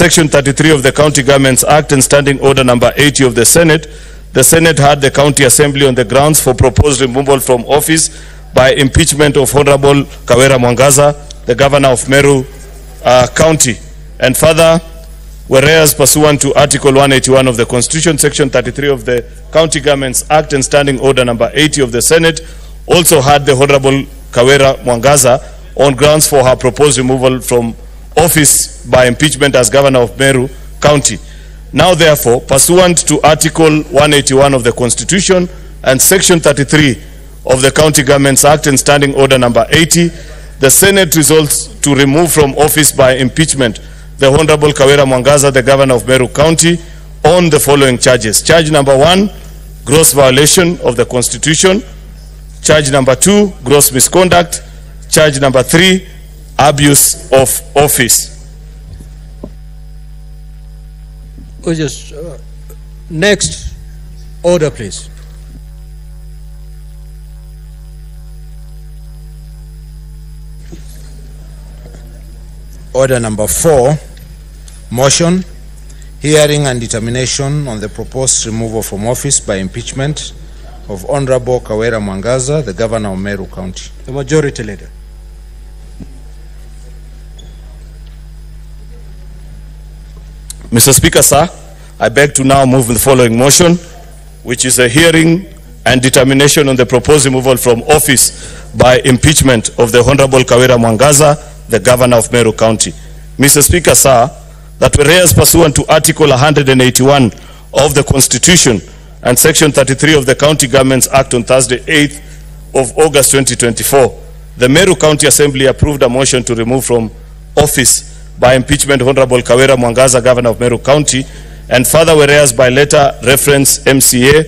Section 33 of the County Governments Act and Standing Order number 80 of the Senate had the County Assembly on the grounds for proposed removal from office by impeachment of Honorable Kawira Mwangaza, the Governor of Meru County. And further, whereas pursuant to Article 181 of the Constitution, Section 33 of the County Governments Act and Standing Order number 80 of the Senate also had the Honorable Kawira Mwangaza on grounds for her proposed removal from office by impeachment as Governor of Meru County. Now therefore, pursuant to Article 181 of the Constitution and Section 33 of the County Governments Act and Standing Order number 80, the Senate resolves to remove from office by impeachment the Honorable Kawira Mwangaza, the Governor of Meru County, on the following charges. Charge number 1, gross violation of the Constitution. Charge number 2, gross misconduct. Charge number 3, abuse of office. Next, order please. Order number 4, motion, hearing and determination on the proposed removal from office by impeachment of Honorable Kawira Mwangaza, the Governor of Meru County. The Majority Leader. Mr. Speaker, sir, I beg to now move the following motion, which is a hearing and determination on the proposed removal from office by impeachment of the Honorable Kawira Mwangaza, the Governor of Meru County. Mr. Speaker, sir, that whereas pursuant to Article 181 of the Constitution and Section 33 of the County Governments Act on Thursday, 8th of August 2024, the Meru County Assembly approved a motion to remove from office by impeachment Honorable Kawira Mwangaza, Governor of Meru County, and further whereas by letter reference MCA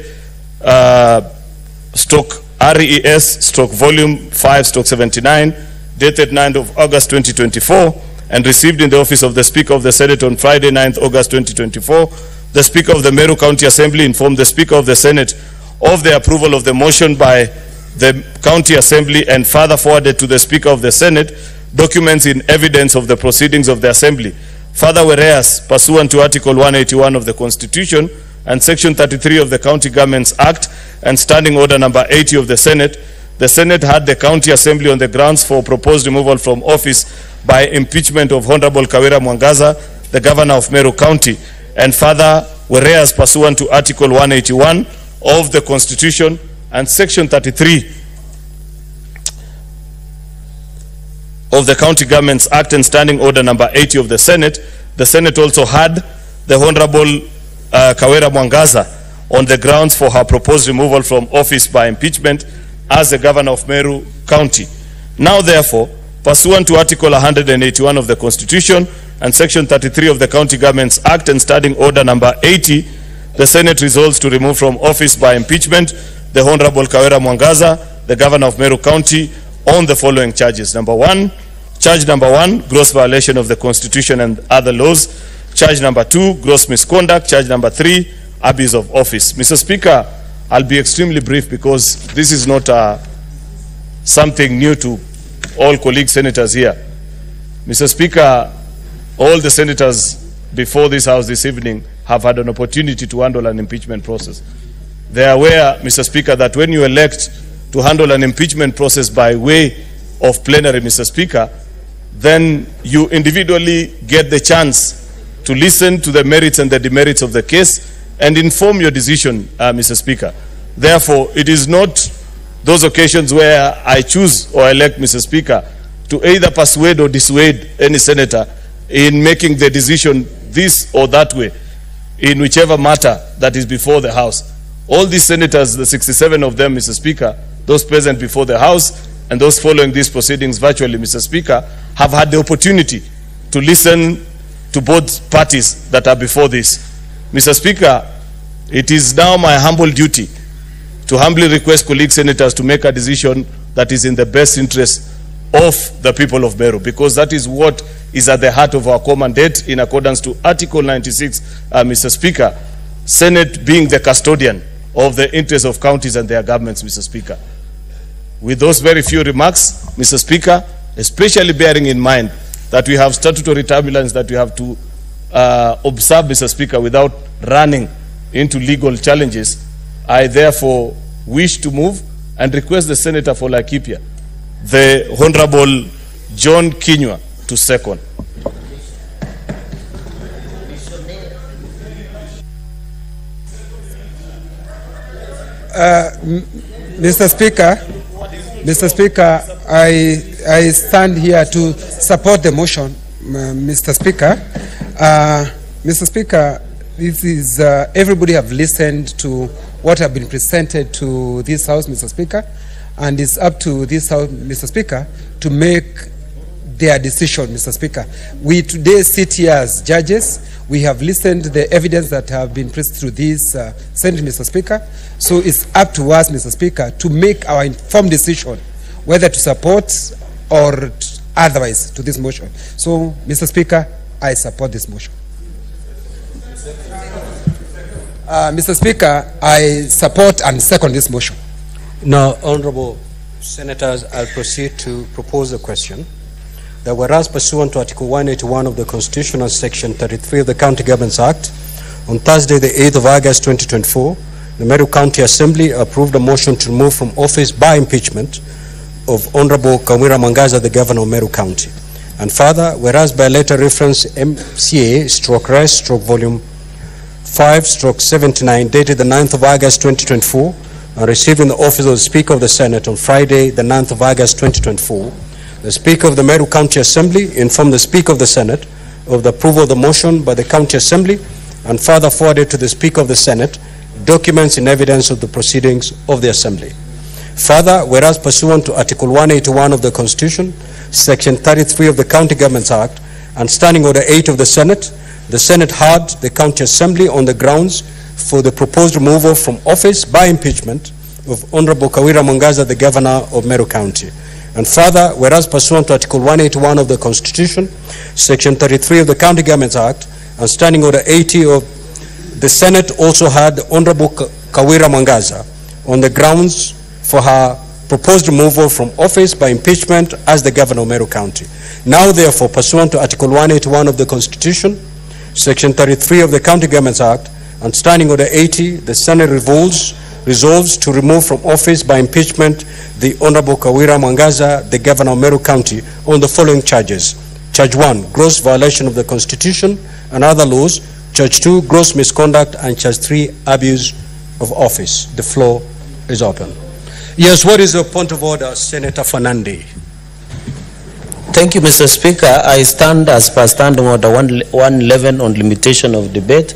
RES volume 5/79 dated 9th of August 2024 and received in the office of the Speaker of the Senate on Friday 9th August 2024, the Speaker of the Meru County Assembly informed the Speaker of the Senate of the approval of the motion by the County Assembly and further forwarded to the Speaker of the Senate documents in evidence of the proceedings of the Assembly. Further whereas, pursuant to Article 181 of the Constitution and Section 33 of the County Governments Act and Standing Order number 80 of the Senate had the County Assembly on the grounds for proposed removal from office by impeachment of Honorable Kawira Mwangaza, the Governor of Meru County, and further whereas pursuant to Article 181 of the Constitution and Section 33 of the County Governments Act and Standing Order number 80 of the Senate also had the Honorable Kawira Mwangaza on the grounds for her proposed removal from office by impeachment as the Governor of Meru County. Now therefore, pursuant to Article 181 of the Constitution and Section 33 of the County Governments Act and Standing Order number 80, the Senate resolves to remove from office by impeachment the Honorable Kawira Mwangaza, the Governor of Meru County, on the following charges. Charge number 1, gross violation of the Constitution and other laws. Charge number 2, gross misconduct. Charge number 3, abuse of office. Mr. Speaker, I'll be extremely brief because this is not something new to all colleague senators here. Mr. Speaker, all the senators before this House this evening have had an opportunity to handle an impeachment process. They are aware, Mr. Speaker, that when you elect to handle an impeachment process by way of plenary, Mr. Speaker, then you individually get the chance to listen to the merits and the demerits of the case and inform your decision, Mr. Speaker. Therefore, it is not those occasions where I choose or elect, Mr. Speaker, to either persuade or dissuade any senator in making the decision this or that way, in whichever matter that is before the House. All these senators, the 67 of them, Mr. Speaker, those present before the House and those following these proceedings virtually, Mr. Speaker, have had the opportunity to listen to both parties that are before this. Mr. Speaker, it is now my humble duty to humbly request colleague senators to make a decision that is in the best interest of the people of Meru, because that is what is at the heart of our common mandate in accordance to Article 96, Mr. Speaker, Senate being the custodian of the interests of counties and their governments, Mr. Speaker. With those very few remarks, Mr. Speaker, especially bearing in mind that we have statutory turbulence that we have to observe, Mr. Speaker, without running into legal challenges, I therefore wish to move and request the Senator for Laikipia, the Honorable John Kinyua, to second. Mr. Speaker, I stand here to support the motion, Mr. Speaker. Mr. Speaker, this is everybody have listened to what have been presented to this House, Mr. Speaker, and it's up to this House, Mr. Speaker, to make their decision, Mr. Speaker. We today sit here as judges. We have listened to the evidence that have been presented through this Senate, Mr. Speaker. So it's up to us, Mr. Speaker, to make our informed decision whether to support or otherwise to this motion. So, Mr. Speaker, I support this motion. Mr. Speaker, I support and second this motion. Now, Honorable Senators, I'll proceed to propose a question. That whereas pursuant to Article 181 of the Constitution and Section 33 of the County Governments Act, on Thursday, the 8th of August 2024, the Meru County Assembly approved a motion to remove from office by impeachment of Honorable Kawira Mwangaza, the Governor of Meru County. And further, whereas by letter reference MCA/Res/Volume 5/79 dated the 9th of August 2024 and received in the office of the Speaker of the Senate on Friday, the 9th of August 2024, the Speaker of the Meru County Assembly informed the Speaker of the Senate of the approval of the motion by the County Assembly and further forwarded to the Speaker of the Senate documents in evidence of the proceedings of the Assembly. Further, whereas pursuant to Article 181 of the Constitution, Section 33 of the County Governments Act, and Standing Order 8 of the Senate heard the County Assembly on the grounds for the proposed removal from office by impeachment of Honorable Kawira Mwangaza, the Governor of Meru County. And further, whereas pursuant to Article 181 of the Constitution, Section 33 of the County Governments Act, and Standing Order 80 of the Senate also had Honorable Kawira Mwangaza on the grounds for her proposed removal from office by impeachment as the Governor of Meru County. Now, therefore, pursuant to Article 181 of the Constitution, Section 33 of the County Governments Act, and Standing Order 80, the Senate resolves to remove from office by impeachment the Honorable Kawira Mwangaza, the Governor of Meru County, on the following charges. Charge 1, gross violation of the Constitution and other laws. Charge 2, gross misconduct. And Charge 3, abuse of office. The floor is open. Yes, what is your point of order, Senator Fernandi? Thank you, Mr. Speaker. I stand as per Standing Order 111 on limitation of debate,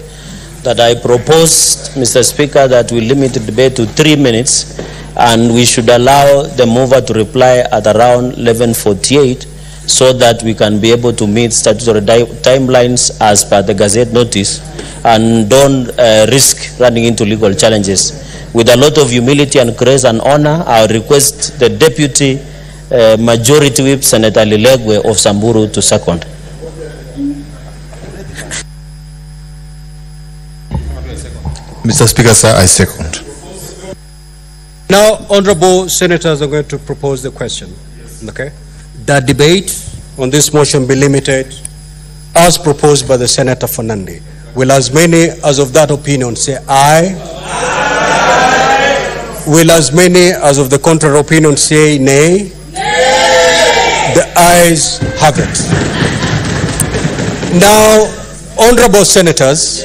that I proposed, Mr. Speaker, that we limit the debate to 3 minutes and we should allow the mover to reply at around 11:48 so that we can be able to meet statutory timelines as per the Gazette notice and don't risk running into legal challenges. With a lot of humility and grace and honor, I request the Deputy Majority Whip, Senator Lilegwe of Samburu, to second. Mr. Speaker, sir, I second. Now, Honorable Senators are going to propose the question. Okay? The debate on this motion be limited as proposed by the Senator Fernandi. Will as many as of that opinion say aye? Aye. Will as many as of the contrary opinion say nay? Nay. The ayes have it. Now, Honorable Senators,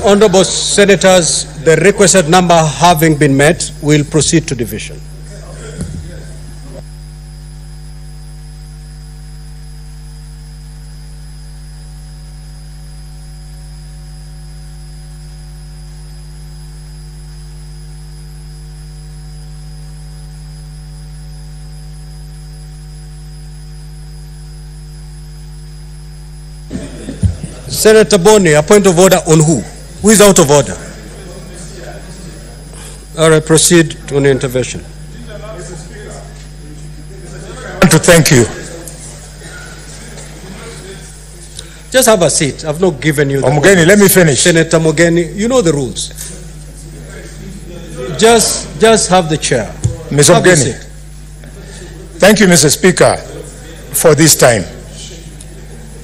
Honorable Senators, the requested number having been met, we'll proceed to division. Senator Boni, a point of order on who? Who is out of order? All right, proceed to an intervention. I want to thank you. Just have a seat. I've not given you the Mugeni, let me finish. Senator Mugeni, you know the rules. Just have the chair. Mr. Have a Mugeni, seat. thank you, Mr. Speaker, for this time.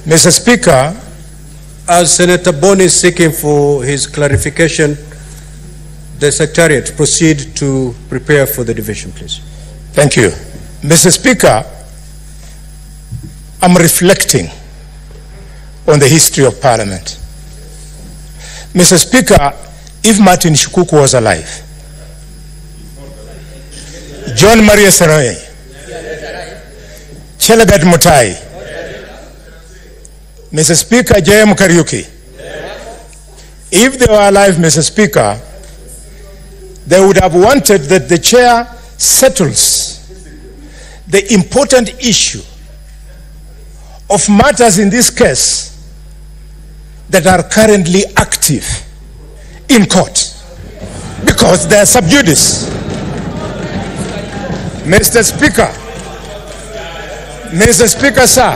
Mr. Speaker, As Senator Boni is seeking for his clarification, the Secretariat proceed to prepare for the division, please. thank you. Mr. Speaker, I'm reflecting on the history of Parliament. Mr. Speaker, if Martin Shikuku was alive, John Maria Saroe, Chelagat Mutahi, Mr. Speaker, J.M. Kariuki, if they were alive, Mr. Speaker, they would have wanted that the chair settles the important issue of matters in this case that are currently active in court because they are sub judice. Mr. Speaker, Mr. Speaker, sir,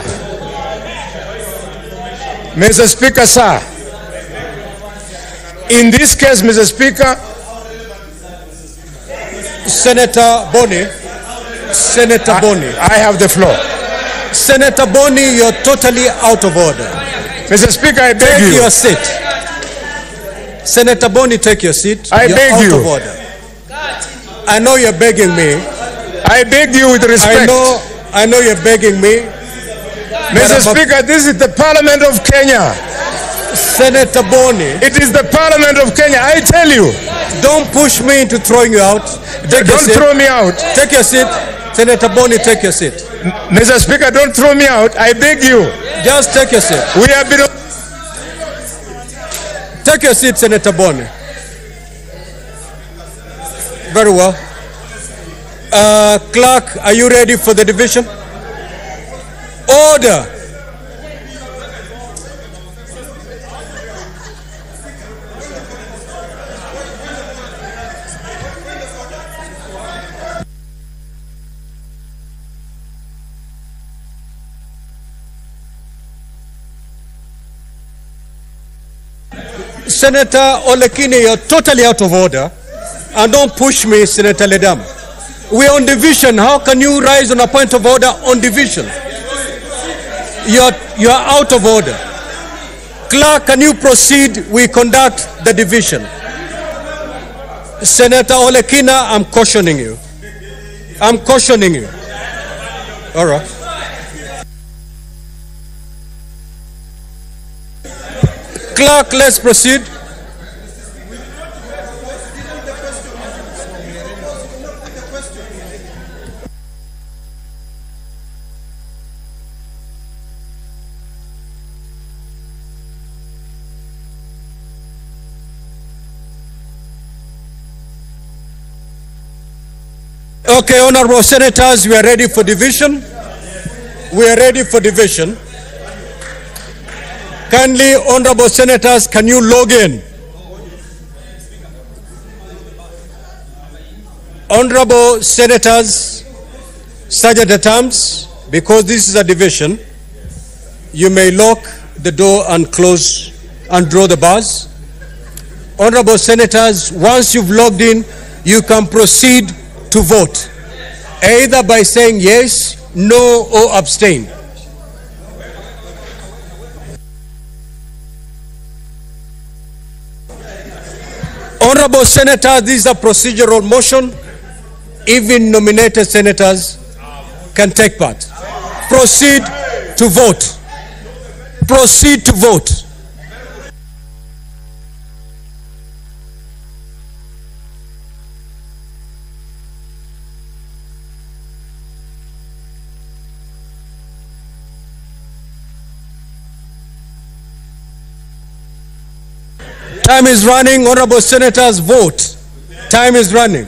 Mr. Speaker, sir, in this case, Mr. Speaker, Senator Boni, I have the floor. Senator Boni, you're totally out of order. Mr. Speaker, I beg Take you. your seat. Senator Boni, take your seat. I You're beg out you. of order. I know you're begging me. I beg you with respect. I know you're begging me. Mr. Speaker, this is the Parliament of Kenya. Senator Boni, It is the Parliament of Kenya. I tell you. don't push me into throwing you out. Take your Don't seat. throw me out. Take your seat. Senator Boni, take your seat. Mr. Speaker, don't throw me out. I beg you. Just take your seat. We have been. Take your seat, Senator Boni. Very well. Clerk, are you ready for the division? Order. Senator Olekine, you're totally out of order. And don't push me, Senator Ledam. We're on division. How can you rise on a point of order on division? You're out of order. Clerk, can you proceed? We conduct the division. Senator Olekina, I'm cautioning you. I'm cautioning you. All right. Clerk, let's proceed. Okay, honorable senators, we are ready for division. We are ready for division. Kindly, honorable senators, can you log in? Honorable senators, sergeant at arms, because this is a division, you may lock the door and close and draw the bars. Honorable senators, once you've logged in, you can proceed to vote, either by saying yes, no, or abstain. Honorable senators, this is a procedural motion. Even nominated senators can take part. Proceed to vote. Proceed to vote. Time is running. Honorable senators, vote. Time is running.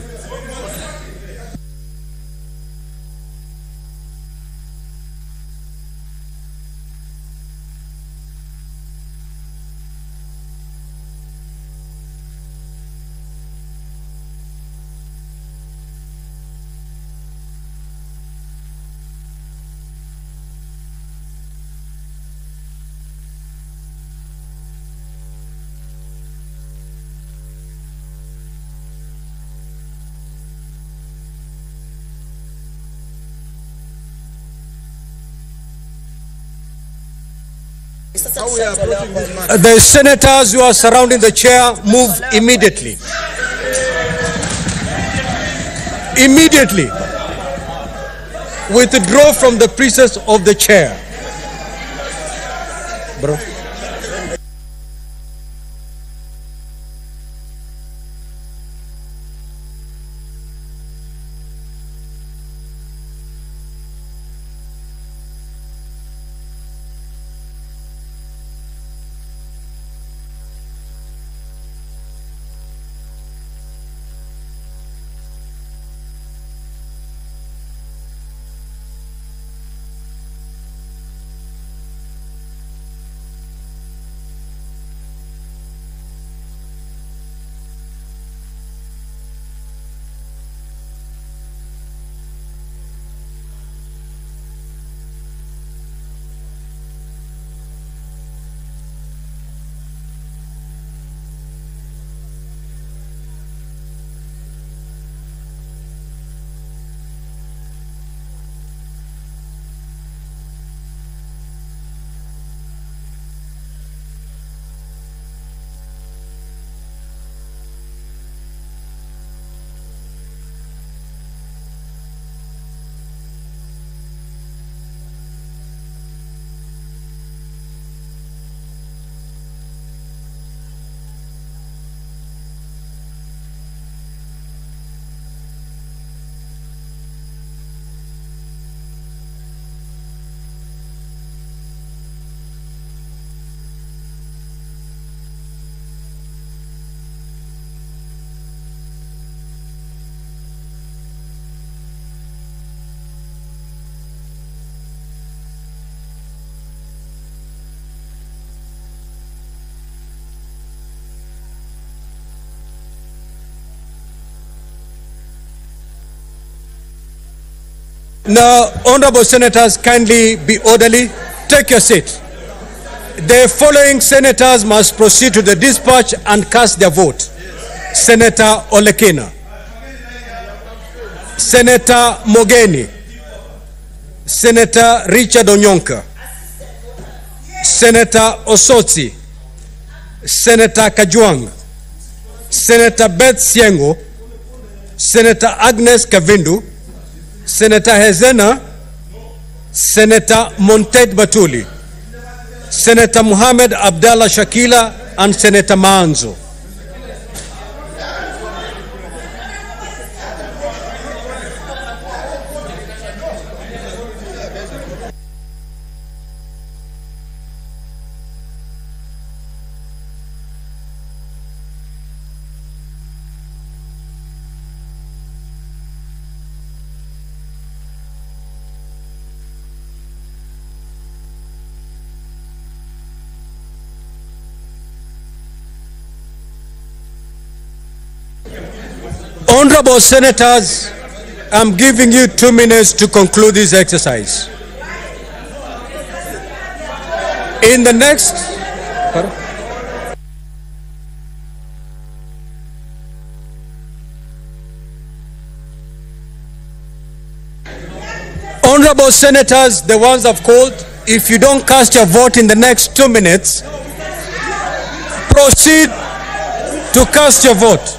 The senators who are surrounding the chair move immediately. Immediately. Withdraw from the presence of the chair. Bro. Now, honorable senators, kindly be orderly. Take your seat. The following senators must proceed to the dispatch and cast their vote. Senator Olekina, Senator Mogeni, Senator Richard Onyonka, Senator Osotsi, Senator Kajwang, Senator Beth Siengo, Senator Agnes Kavindu, Senator Hezena, Senator Montet Batuli, Senator Muhammad Abdallah Shakila, and Senator Manzo. Honorable senators, I'm giving you 2 minutes to conclude this exercise. In the next... Honorable senators, the ones I've called, if you don't cast your vote in the next 2 minutes, proceed to cast your vote.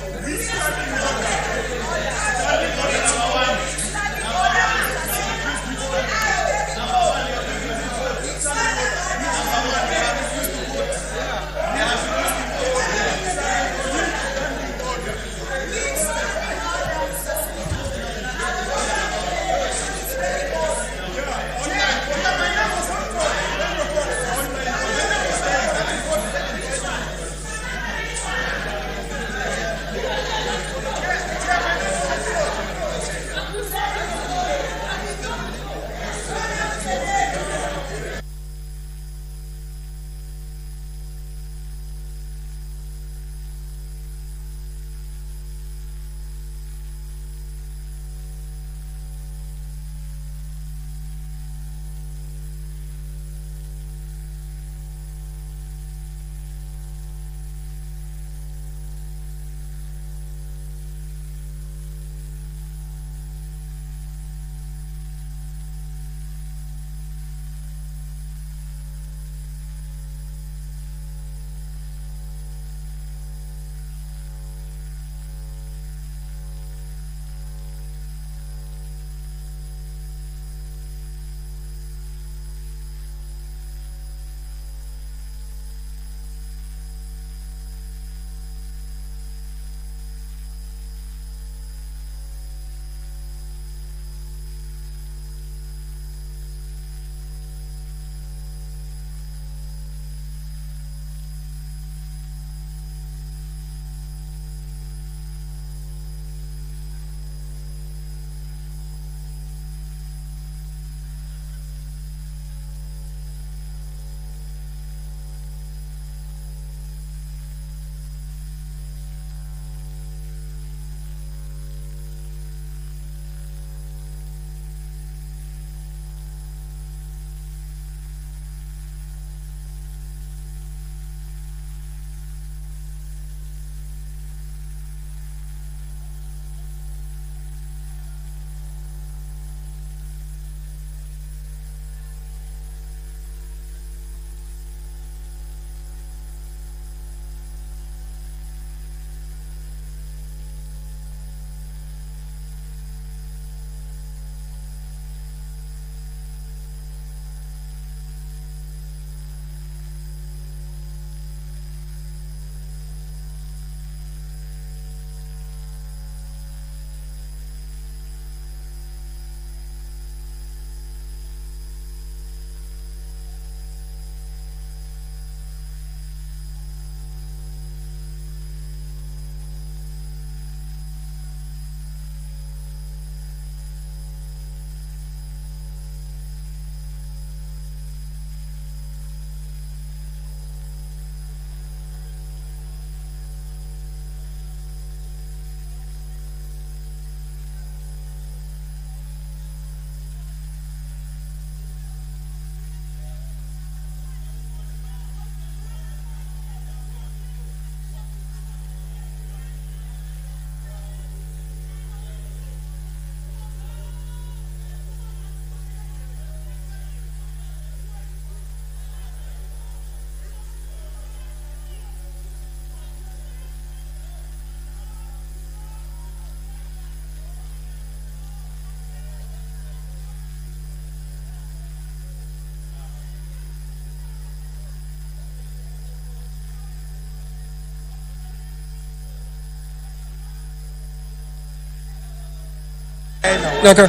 Okay.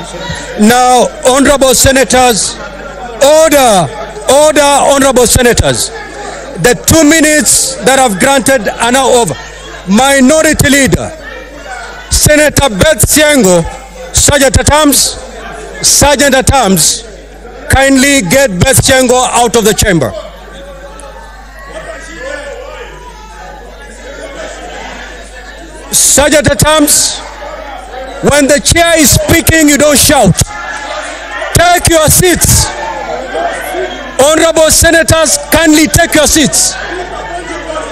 Now, honorable senators, order, honorable senators. The 2 minutes that I've granted are now over. Minority Leader, Senator Beth Siango, Sergeant at Arms, kindly get Beth Siango out of the chamber. Sergeant at Arms, when the chair is speaking, you don't shout. Take your seats. Honorable senators, kindly take your seats.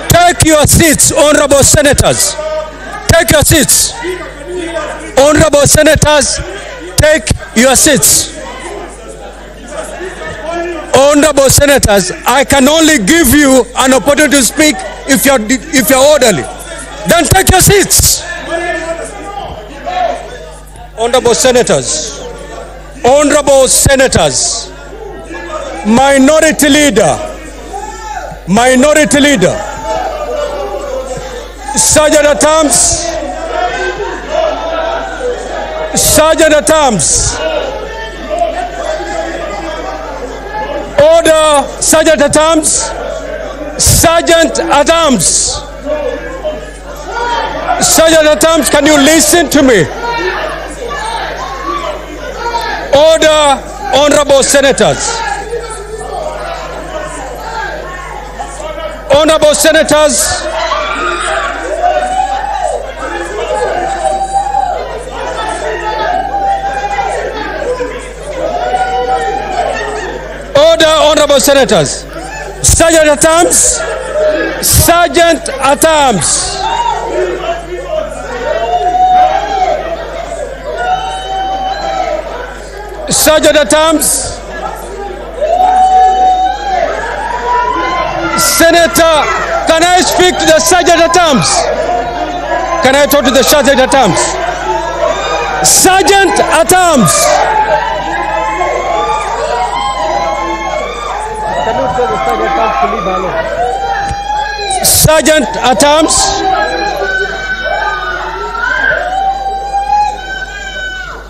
Take your seats, honorable senators. Take your seats. Honorable senators, take your seats. Honorable senators, I can only give you an opportunity to speak if you're orderly. Then take your seats. Honorable senators, Minority Leader, Sergeant at Arms, order, Sergeant at Arms, can you listen to me? Order, honorable senators. Honorable senators, order, honorable senators. Sergeant at Arms, Senator, can I speak to the Sergeant at Arms? Can I talk to the Sergeant at Arms? Sergeant at Arms. Can you tell the Sergeant at Arms to leave alone? Sergeant at Arms.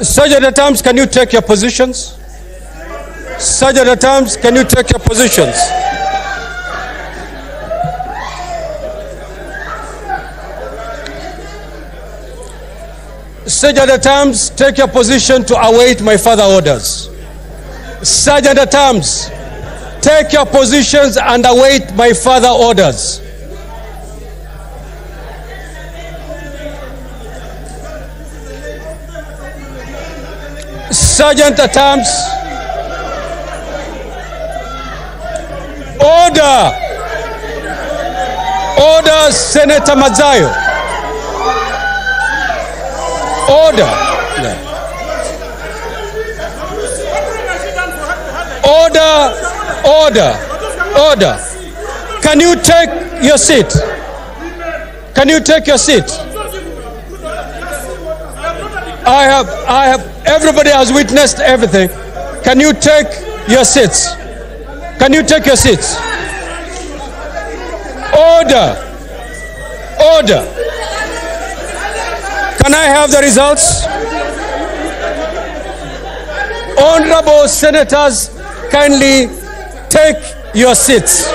Sergeant at Arms, can you take your positions? Sergeant at Arms, can you take your positions? Sergeant at Arms, take your position to await my further orders. Sergeant at Arms, take your positions and await my further orders. Sergeant at Arms, order, Senator Mazayo. Order. Can you take your seat? I have, everybody has witnessed everything. Can you take your seats? Order. Can I have the results? Honorable senators, kindly take your seats.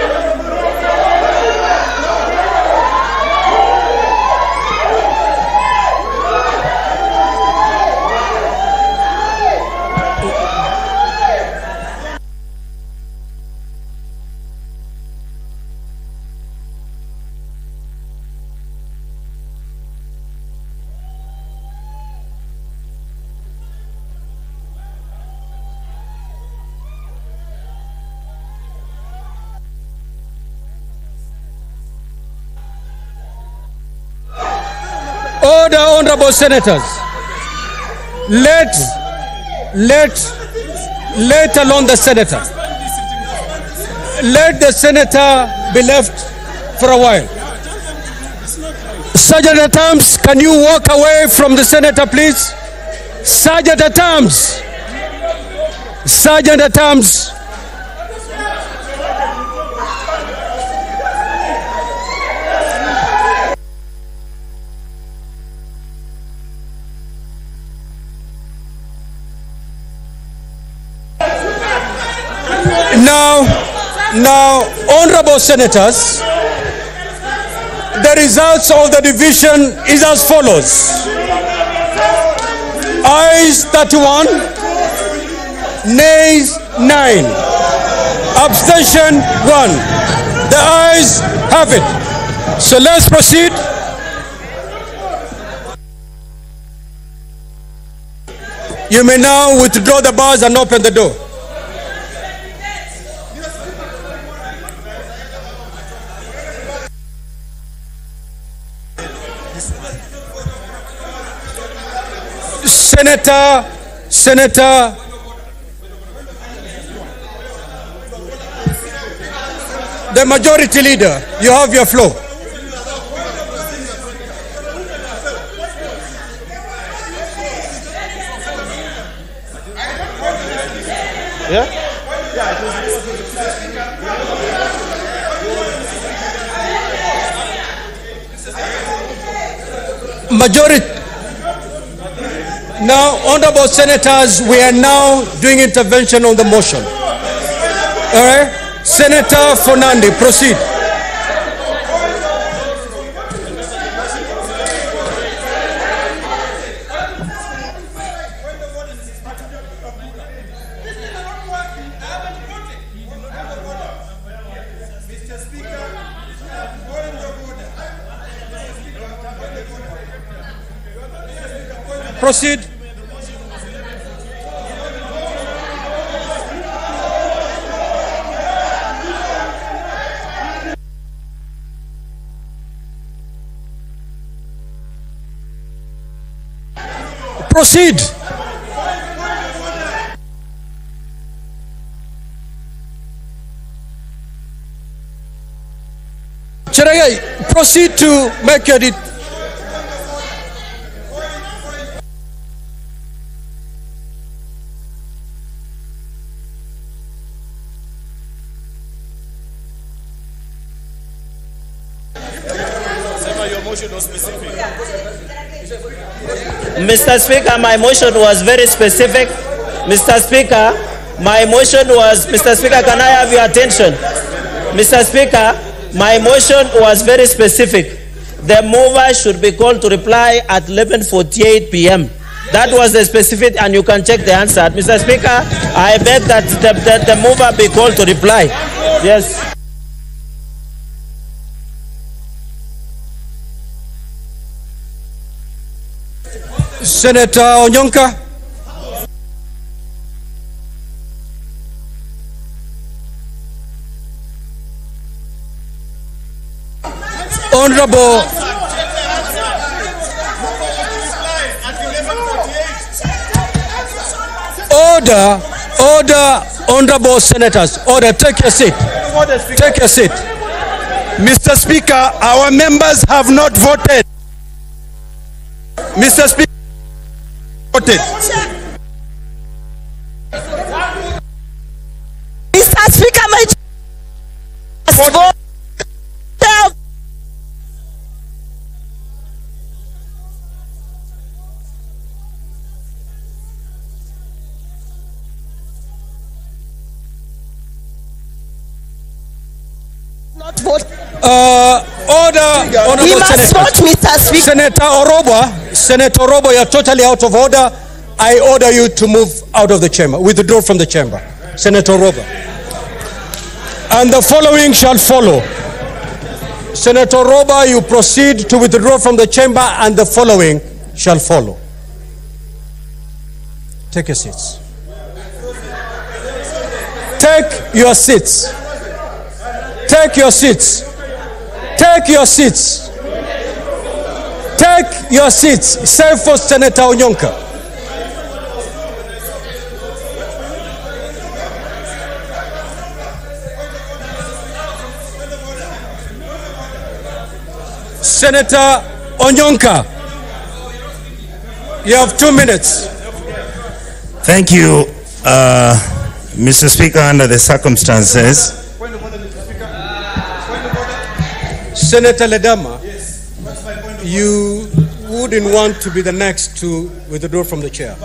Order, honorable senators. Let alone the senator. Let the senator be left for a while. Sergeant at Arms, can you walk away from the senator, please? Sergeant at Arms. Now, honorable senators, the results of the division is as follows. Ayes 31, nays 9, abstention 1. The ayes have it. So let's proceed. You may now withdraw the bars and open the door. Senator, the majority leader, you have your floor. Yeah? Majority. Now, honorable senators, we are now doing intervention on the motion. All right? Senator Fernandi, proceed. Proceed. Proceed. Cheragai, proceed to make your Mr. Speaker, my motion was very specific. Mr. Speaker, my motion was, Mr. Speaker, can I have your attention? Mr. Speaker, my motion was very specific. The mover should be called to reply at 11:48 p.m. That was the specific, and you can check the answer. Mr. Speaker, I beg that the mover be called to reply. Yes. Senator Onyonka. Honorable Order, honorable senators. Order, take your seat. Take your seat. Mr. Speaker, our members have not voted. Mr. Speaker, voted. Mr. Speaker, my vote. Order, We must vote, Mr. Speaker. Senator Orobo, you're totally out of order. I order you to move out of the chamber, withdraw from the chamber. Senator Orobo. And the following shall follow. Senator Orobo, you proceed to withdraw from the chamber, and the following shall follow. Take your seats. Take your seats. Take your seats. Take your seats. Take your seats. Save for Senator Onyonka. Senator Onyonka, you have 2 minutes. Thank you, Mr. Speaker. Under the circumstances, Senator Ledama, you wouldn't want to be the next to withdraw from the chair.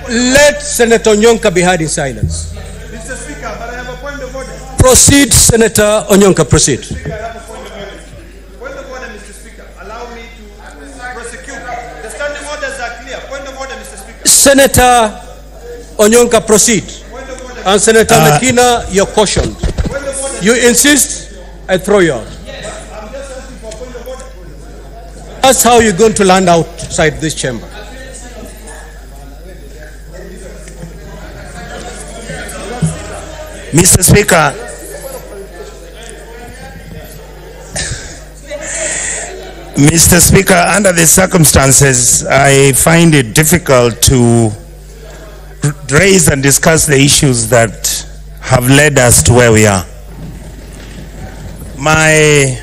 Let Senator Onyonka be heard in silence. Mr. Speaker, but I have a point of Proceed, Senator Onyonka, proceed. Point of order, Mr. Speaker. Allow me to prosecute. The standing orders are clear. Point of order, Mr. Speaker. Senator Onyonka, proceed. And Senator Nakina, you're cautioned. You insist, I throw you out. That's how you're going to land outside this chamber. Mr. Speaker, Mr. Speaker, under the circumstances, I find it difficult to raise and discuss the issues that have led us to where we are. My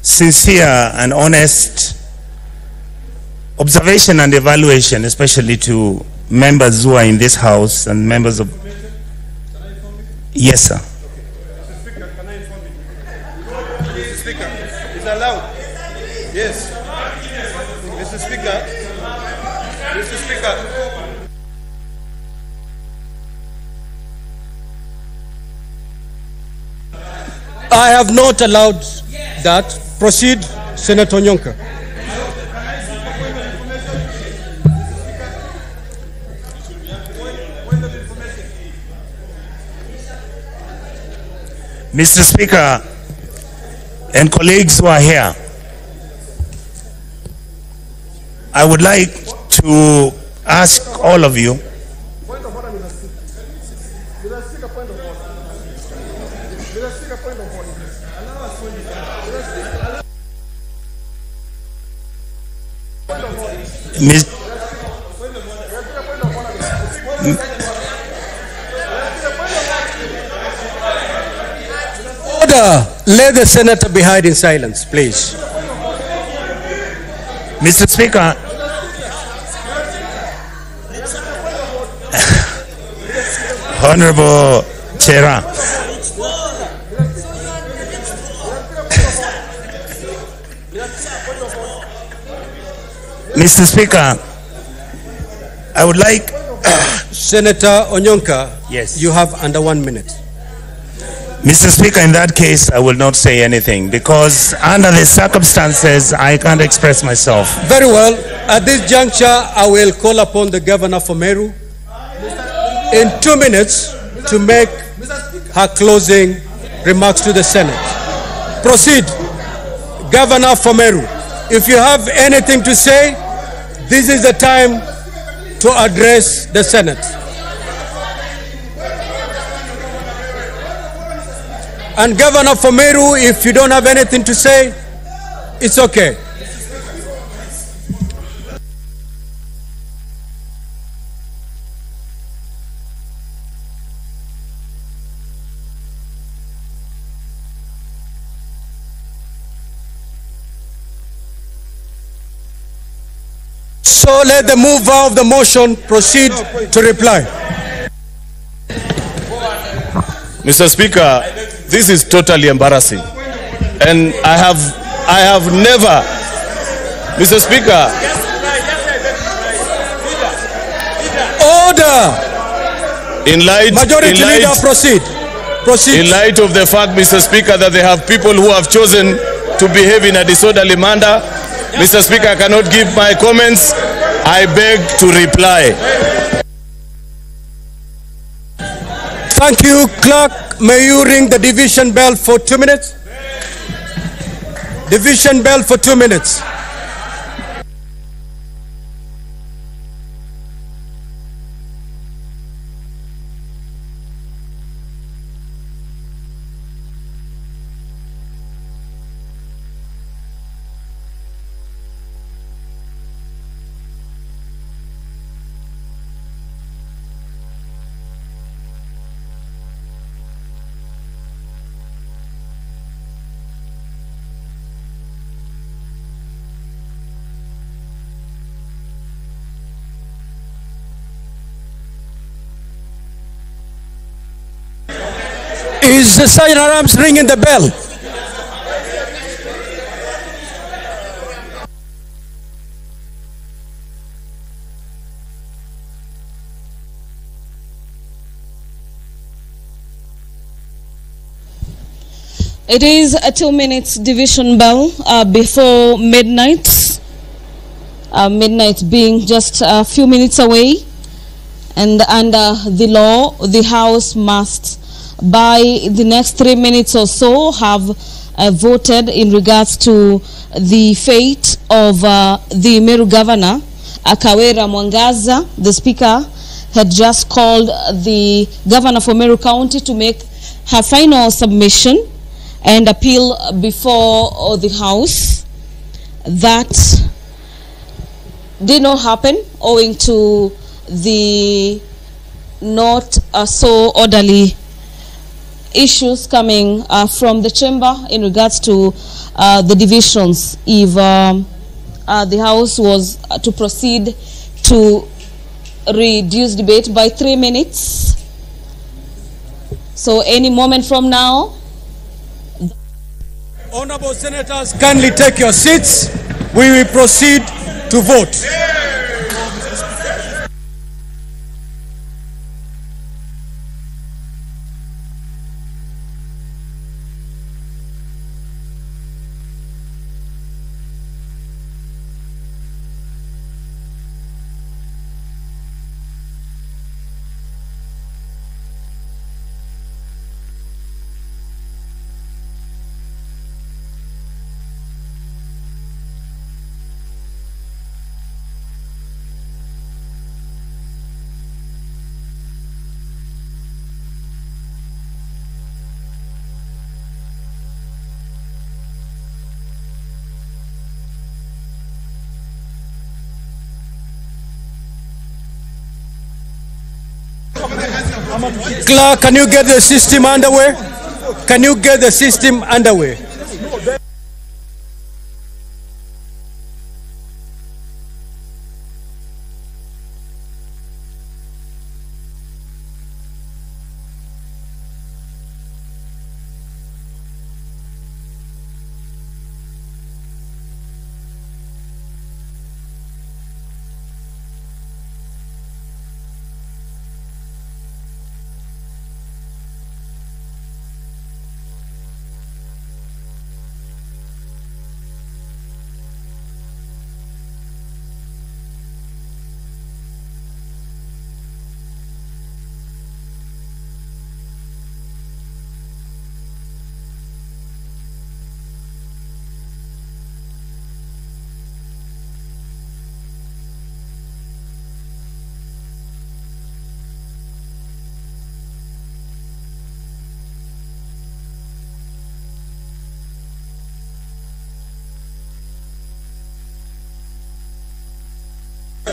sincere and honest observation and evaluation, especially to members who are in this House and members of... Yes, sir. Mr. Speaker, can I inform you? Mr. Speaker, is allowed. Yes. Mr. Speaker. Mr. Speaker. I have not allowed that. Proceed, Senator Onyonka. Mr. Speaker and colleagues who are here, I would like to ask all of you Order. Let the senator be heard in silence, please. Mr. Speaker, Honorable Chair, Mr. Speaker, I would like Senator Onyonka, yes, you have under 1 minute. Mr. Speaker, in that case, I will not say anything because under the circumstances, I can't express myself. Very well. At this juncture, I will call upon the governor for Meru in 2 minutes to make her closing remarks to the Senate. Proceed, Governor for Meru. If you have anything to say, this is the time to address the Senate. And Governor for Meru, if you don't have anything to say, it's okay. So let the mover of the motion proceed to reply. Mr. Speaker, this is totally embarrassing. And I have never, Mr. Speaker. Order. Majority Leader, proceed. In light of the fact, Mr. Speaker, that they have people who have chosen to behave in a disorderly manner, Mr. Speaker, I cannot give my comments. I beg to reply. Thank you, Clerk. May you ring the division bell for 2 minutes? Division bell for 2 minutes. Is the Sergeant at Arms ringing the bell? It is a 2 minutes division bell before midnight. Midnight being just a few minutes away. And under the law, the House must, by the next 3 minutes or so, have voted in regards to the fate of the Meru governor, Kawira Mwangaza. The Speaker had just called the governor for Meru County to make her final submission and appeal before the House. That did not happen owing to the not so orderly issues coming from the chamber in regards to the divisions. If the House was to proceed to reduce debate by 3 minutes, so any moment from now. Honorable Senators, kindly take your seats. We will proceed to vote. Clerk, can you get the system underway? Can you get the system underway?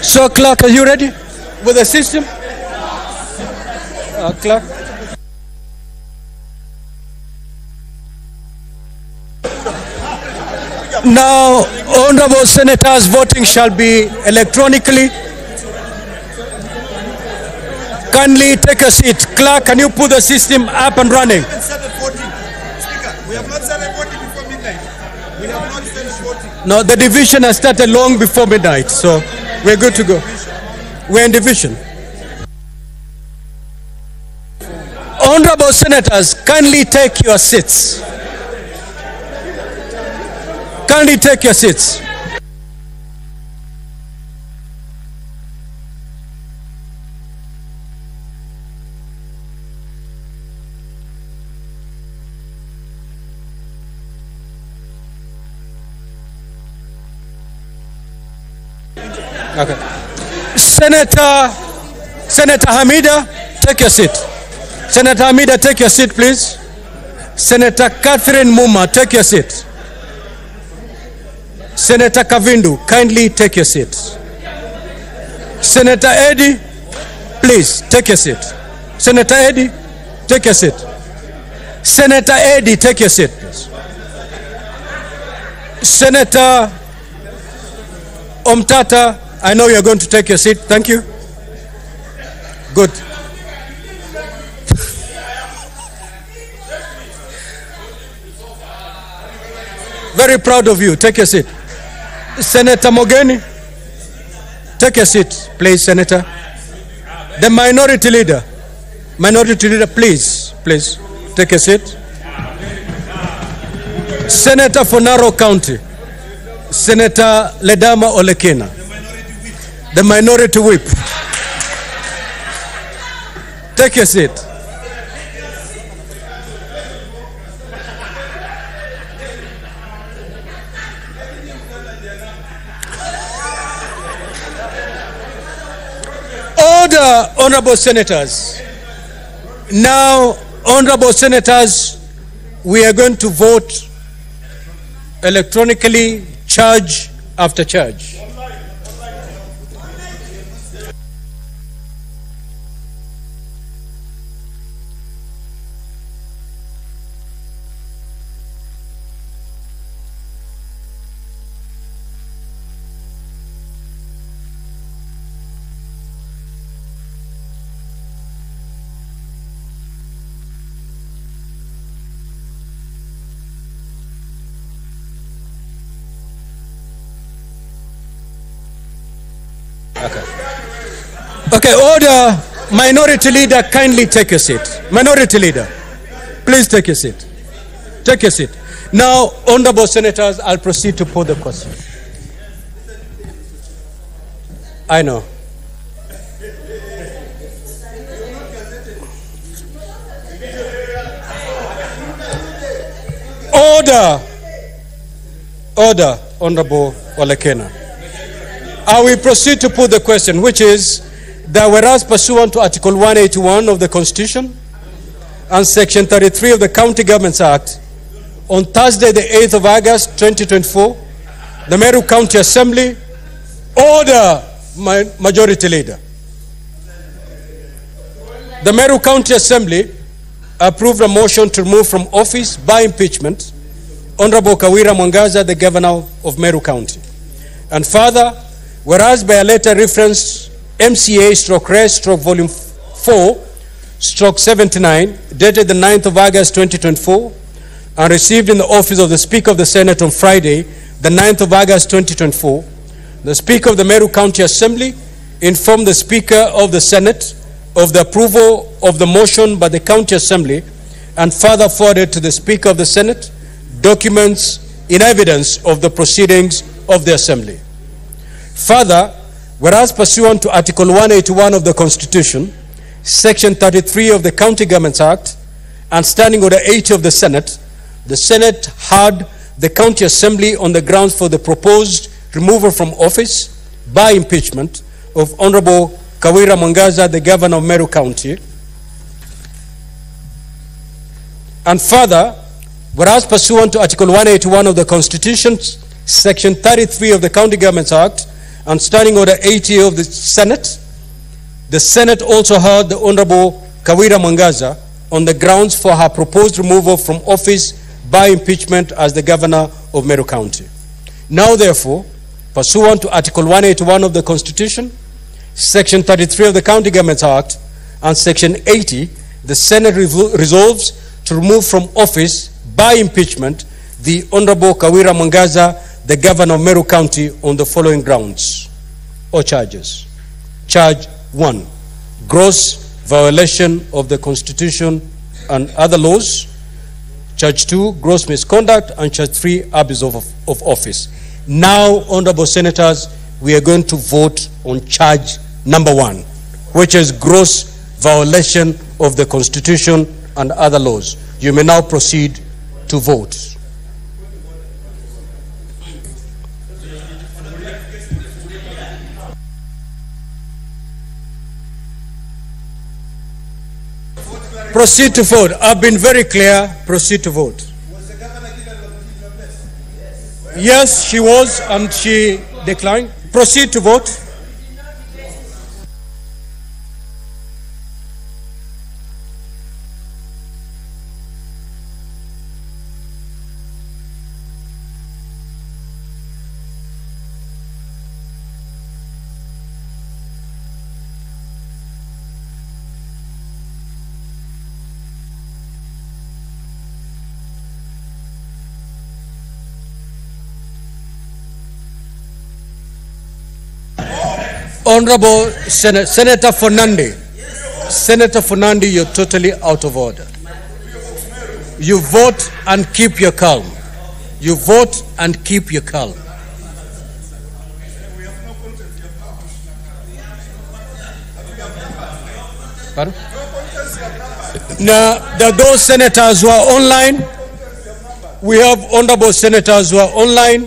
So, Clerk, are you ready with the system? Clerk. Now, honorable senators, voting shall be electronically. Kindly take a seat. Clerk, can you put the system up and running? We have not started voting before midnight. We have not finished voting. No, the division has started long before midnight, so we're good to go. We're in division. Honorable senators, kindly take your seats. Kindly take your seats. Okay. Senator Hamida, take your seat. Senator Hamida, take your seat, please. Senator Catherine Muma, take your seat. Senator Kavindu, kindly take your seat. Senator Eddie, please take your seat. Senator Eddie, take your seat. Senator Eddie, take your seat, please. Senator Omtata, I know you're going to take your seat. Thank you. Good. Very proud of you. Take your seat. Senator Mogeni, take your seat, please, Senator. The minority leader, please, take your seat. Senator for Narok County, Senator Ledama Olekina, the minority whip. Take your seat. Order, honorable senators. Now, honorable senators, we are going to vote electronically, charge after charge. Okay, order. Minority leader, kindly take your seat. Minority leader, please take your seat. Take your seat. Now, honorable senators, I'll proceed to put the question. I know. Order. Order, Honorable Olekina. I will proceed to put the question, which is that whereas pursuant to Article 181 of the Constitution and Section 33 of the County Governments Act, on Thursday, the 8th of August, 2024, the Meru County Assembly, order, Majority Leader. The Meru County Assembly approved a motion to remove from office by impeachment Honorable Kawira Mwangaza, the Governor of Meru County. And further, whereas by a letter reference MCA/Res/Volume 4/79, dated the 9th of August 2024, and received in the office of the Speaker of the Senate on Friday, the 9th of August 2024, the Speaker of the Meru County Assembly informed the Speaker of the Senate of the approval of the motion by the County Assembly, and further forwarded to the Speaker of the Senate documents in evidence of the proceedings of the Assembly. Further, whereas pursuant to Article 181 of the Constitution, Section 33 of the County Governments Act, and Standing Order 80 of the Senate heard the County Assembly on the grounds for the proposed removal from office by impeachment of Honorable Kawira Mwangaza, the Governor of Meru County. And further, whereas pursuant to Article 181 of the Constitution, Section 33 of the County Governments Act, and Standing Order 80 of the Senate also heard the Honorable Kawira Mwangaza on the grounds for her proposed removal from office by impeachment as the Governor of Meru County. Now, therefore, pursuant to Article 181 of the Constitution, Section 33 of the County Governments Act, and Section 80, the Senate resolves to remove from office by impeachment the Honorable Kawira Mwangaza, the Governor of Meru County, on the following grounds or charges. Charge 1, gross violation of the Constitution and other laws. Charge 2, gross misconduct. And charge 3, abuse of office. Now, honorable senators, we are going to vote on charge number 1, which is gross violation of the Constitution and other laws. You may now proceed to vote. Proceed to vote. I've been very clear. Proceed to vote. Yes, she was, and she declined. Proceed to vote. Honorable Senator Fernandi, Senator Fernandi, you're totally out of order. You vote and keep your calm. You vote and keep your calm. Pardon? Now, those senators who are online, we have honorable senators who are online.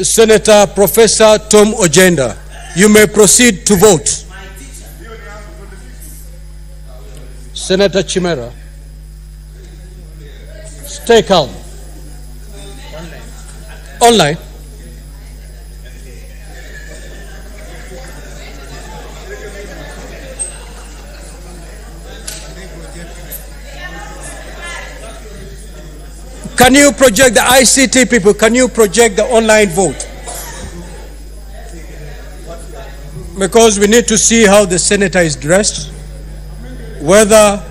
Senator Professor Tom Ojenda, you may proceed to vote. Senator Chimera, stay calm. Online. Can you project the ICT people? Can you project the online vote? Because we need to see how the senator is dressed, whether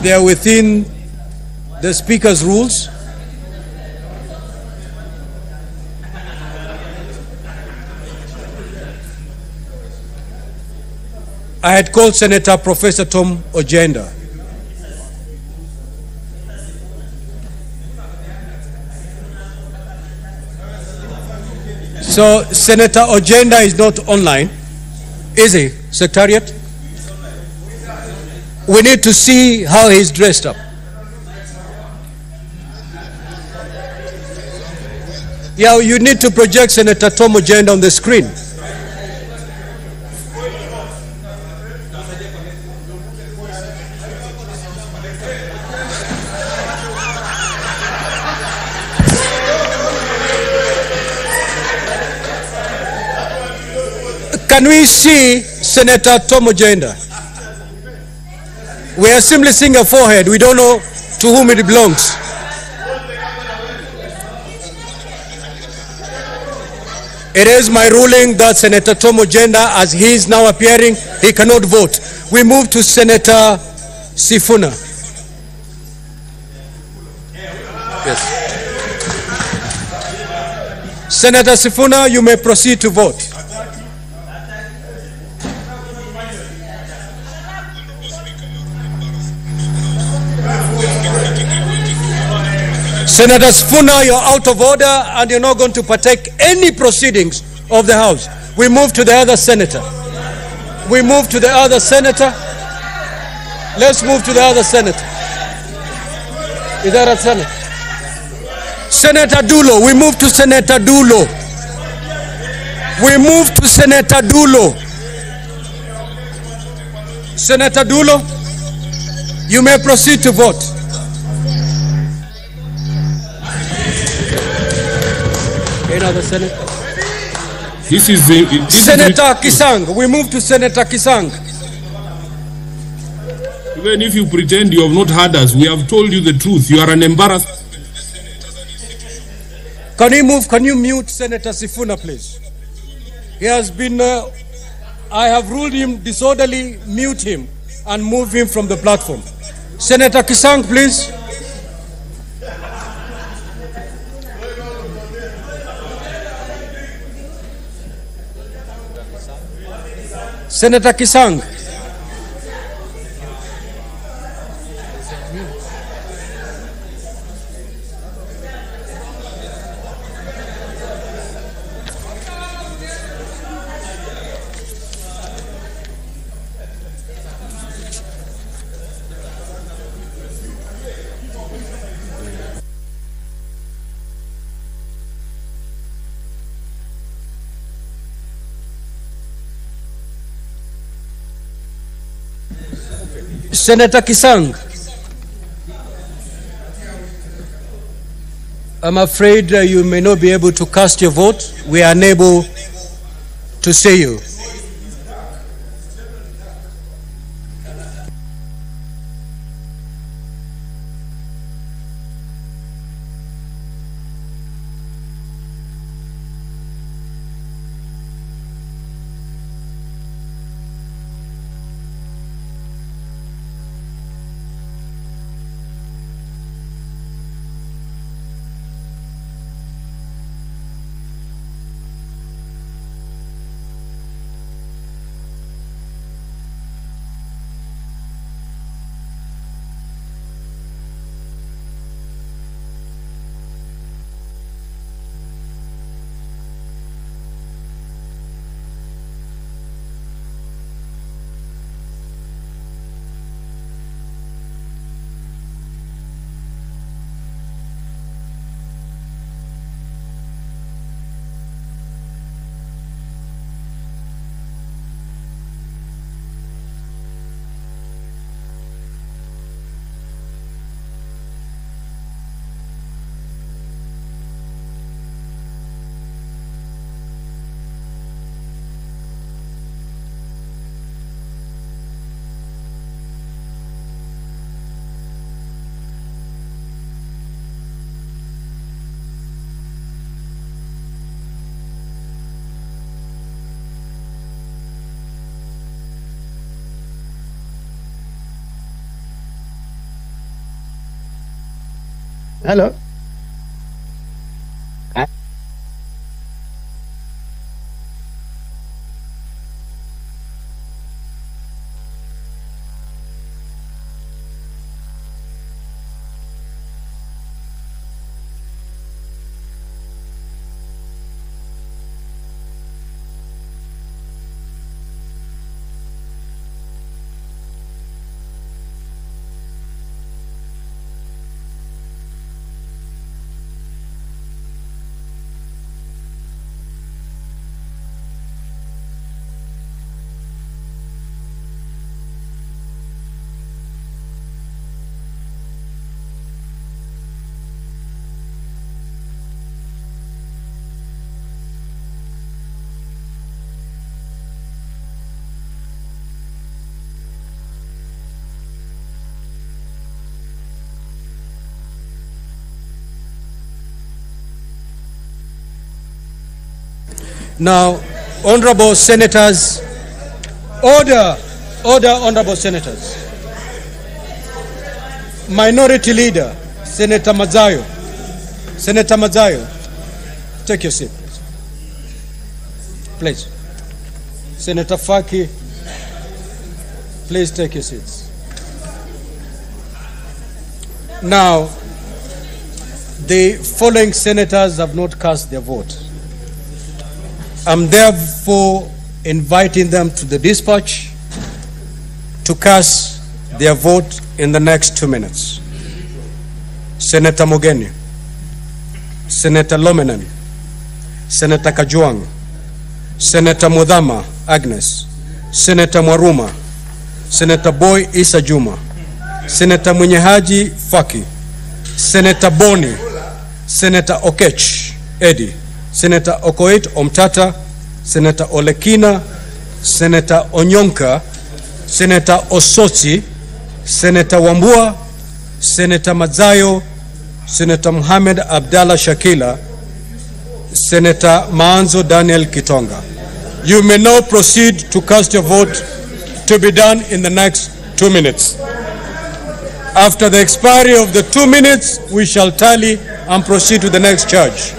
they are within the speaker's rules. I had called Senator Professor Tom Ojenda. So Senator Ojenda is not online, is he, Secretariat? We need to see how he's dressed up. Yeah, you need to project Senator Tom Ojenda on the screen. Can we see Senator Tom Ojenda? We are simply seeing a forehead. We don't know to whom it belongs. It is my ruling that Senator Tom Ojenda, as he is now appearing, he cannot vote. We move to Senator Sifuna. Yes. Senator Sifuna, you may proceed to vote. Senator Sifuna, you're out of order and you're not going to partake any proceedings of the House. We move to the other senator. We move to the other senator. Let's move to the other senator. Is that a senator? Senator Dulo. We move to Senator Dulo. We move to Senator Dulo. Senator Dulo, you may proceed to vote. Another senator. This is Senator Kisang. We move to Senator Kisang. Even if you pretend you have not heard us, we have told you the truth. You are an embarrassment. Can you mute Senator Sifuna, please? He has been, I have ruled him disorderly. Mute him and move him from the platform. Senator Kisang, please. Senator Kisang. Senator Kisang, I'm afraid you may not be able to cast your vote. We are unable to see you. Hello. Now, honorable senators, order, honorable senators. Minority Leader, Senator Mazayo. Senator Mazayo, take your seat, please. Senator Faki, please take your seats. Now, the following senators have not cast their vote. I'm therefore inviting them to the dispatch to cast their vote in the next 2 minutes. Senator Mogeni, Senator Lomenan, Senator Kajuang, Senator Mudhama Agnes, Senator Mwaruma, Senator Boy Isa Juma, Senator Munyehaji Faki, Senator Boni, Senator Okech Eddie, Senator Okoit Omtata, Senator Olekina, Senator Onyonka, Senator Osoti, Senator Wambua, Senator Mazayo, Senator Mohamed Abdallah Shakila, Senator Maanzo Daniel Kitonga. You may now proceed to cast your vote, to be done in the next 2 minutes. After the expiry of the 2 minutes, we shall tally and proceed to the next charge.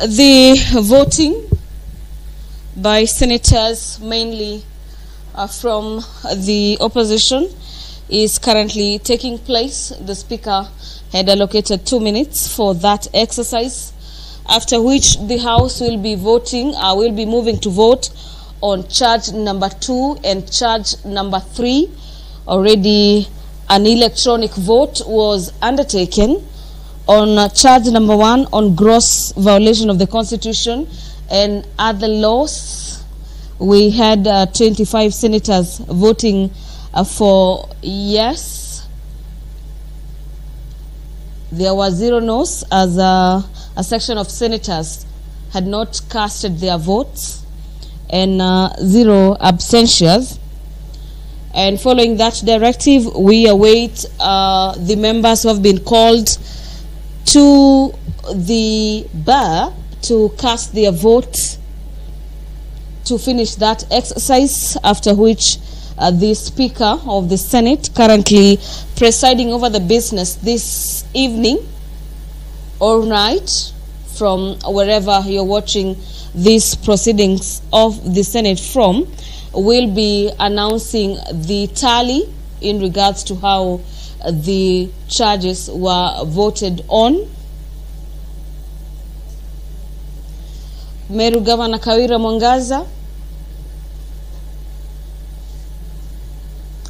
the voting by senators, mainly from the opposition, is currently taking place. The Speaker had allocated 2 minutes for that exercise, after which the House will be moving to vote on charge number 2 and charge number 3. Already an electronic vote was undertaken on charge number 1 on gross violation of the Constitution and other laws. We had 25 senators voting for yes. There were 0 no's, as a section of senators had not casted their votes, and 0 abstentions. And following that directive, we await the members who have been called to the bar to cast their vote to finish that exercise, after which the Speaker of the Senate, currently presiding over the business this evening or night, from wherever you're watching these proceedings of the Senate from, will be announcing the tally in regards to how the charges were voted on. Meru Governor Kawira Mwangaza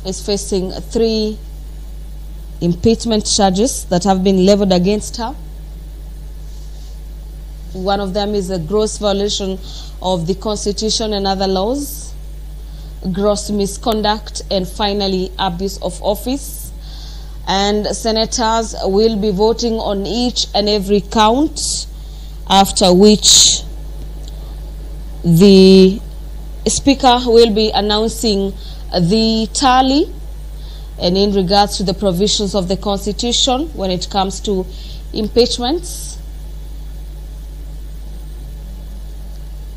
is facing 3 impeachment charges that have been leveled against her. One of them is a gross violation of the Constitution and other laws, gross misconduct, and finally abuse of office. And senators will be voting on each and every count, after which the Speaker will be announcing the tally, and in regards to the provisions of the Constitution when it comes to impeachments.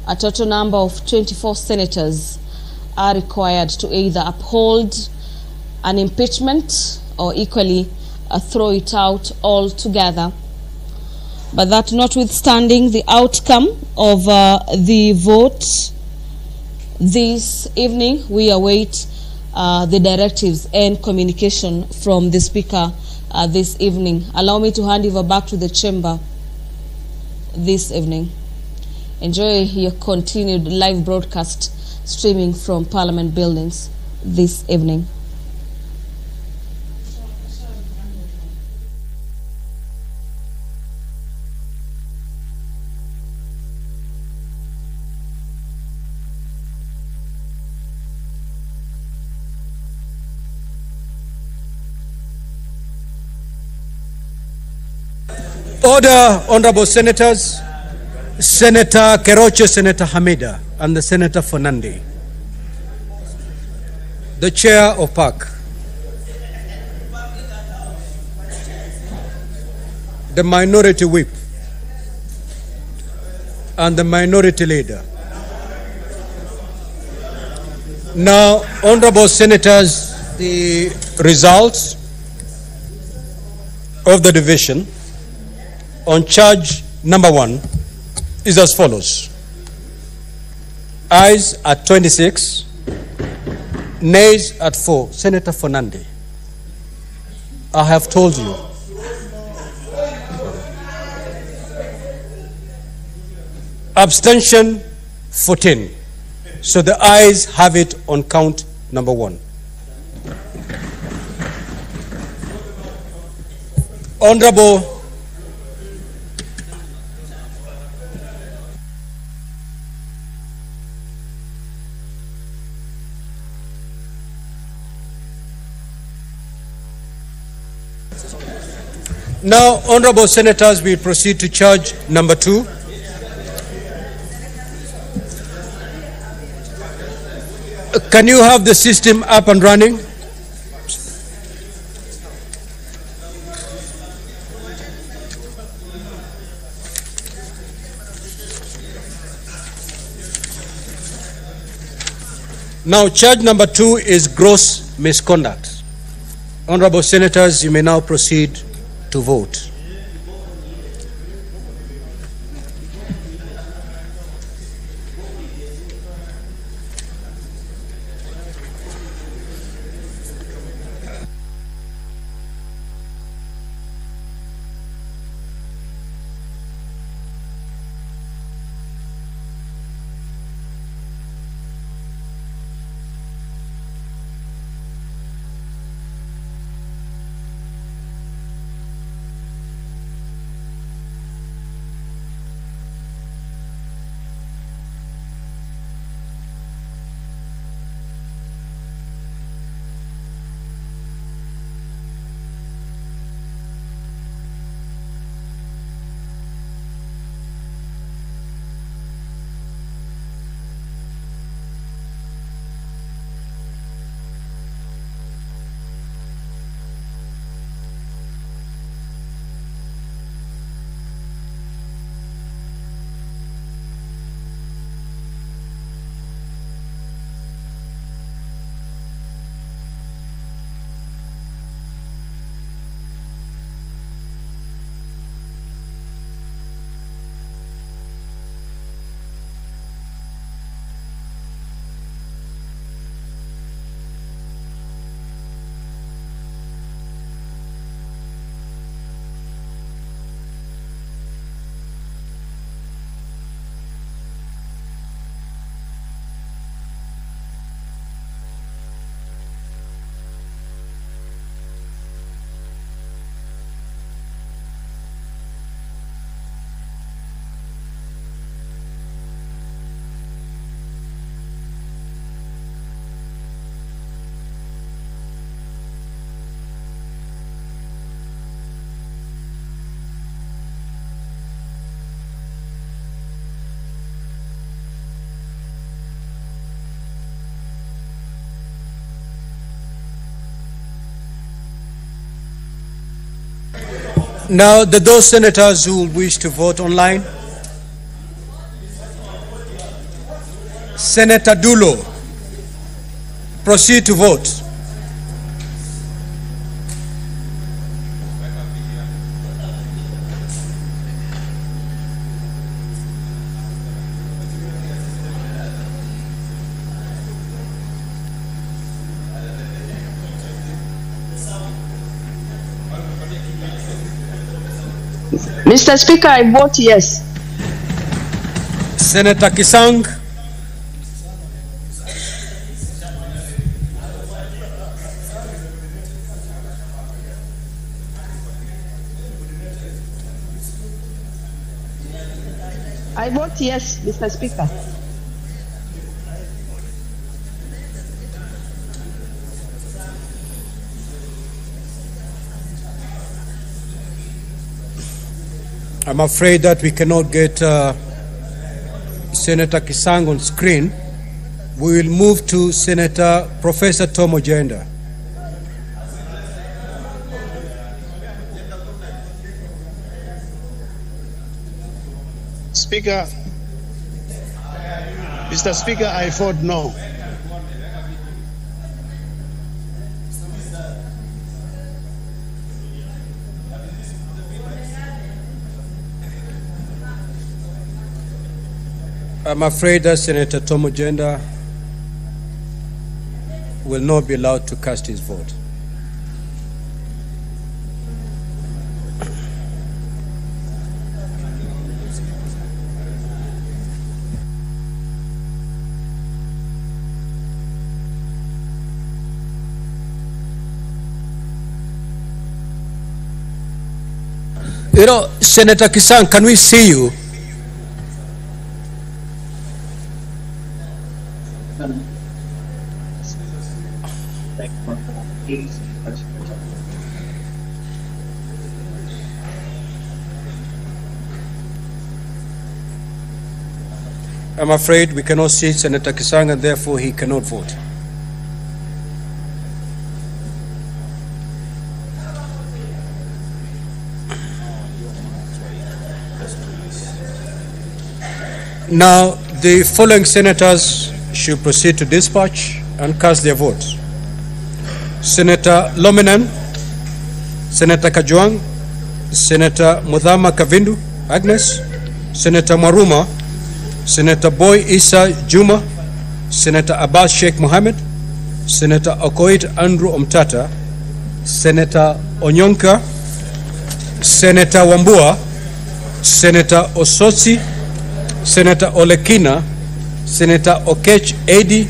A total number of 24 senators are required to either uphold an impeachment or equally throw it out altogether. But that notwithstanding, the outcome of the vote this evening, we await the directives and communication from the Speaker this evening. Allow me to hand over back to the chamber this evening. Enjoy your continued live broadcast streaming from Parliament buildings this evening. Order, honorable senators, Senator Keroche, Senator Hamida, and the Senator Fernandi. The Chair of PAC. The Minority Whip and the Minority Leader. Now, honorable senators, the results of the division on charge number 1 is as follows. Ayes at 26, nays at 4. Senator Fernandi, I have told you. Abstention 14. So the ayes have it on count number 1. Honorable Now, honorable senators, we proceed to charge number 2. Can you have the system up and running? Now, charge number 2 is gross misconduct. Honorable senators, you may now proceed to vote. Now, those senators who wish to vote online, Senator Dulo, proceed to vote. Mr. Speaker, I vote yes. Senator Kisang. I vote yes, Mr. Speaker. I'm afraid that we cannot get Senator Kisang on screen. We will move to Senator Professor Tom Ojenda. Speaker, Mr. Speaker, I vote no. I'm afraid that Senator Tom Ojenda will not be allowed to cast his vote. You know, Senator Kisang, can we see you? I'm afraid we cannot see Senator Kisang and therefore he cannot vote. Now, the following senators should proceed to dispatch and cast their votes. Senator Lominan, Senator Kajwang, Senator Mudhama Kavindu, Agnes, Senator Maruma, Senator Boy Isa Juma, Senator Abbas Sheikh Mohammed, Senator Okoit Andrew Omtata, Senator Onyonka, Senator Wambua, Senator Osotsi, Senator Olekina, Senator Okech Edi,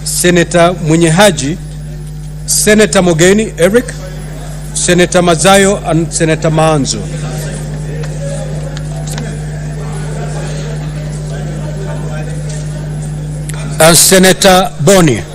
Senator Munyehaji, Senator Mogeni Eric, Senator Mazayo, and Senator Maanzo. And Senator Boni.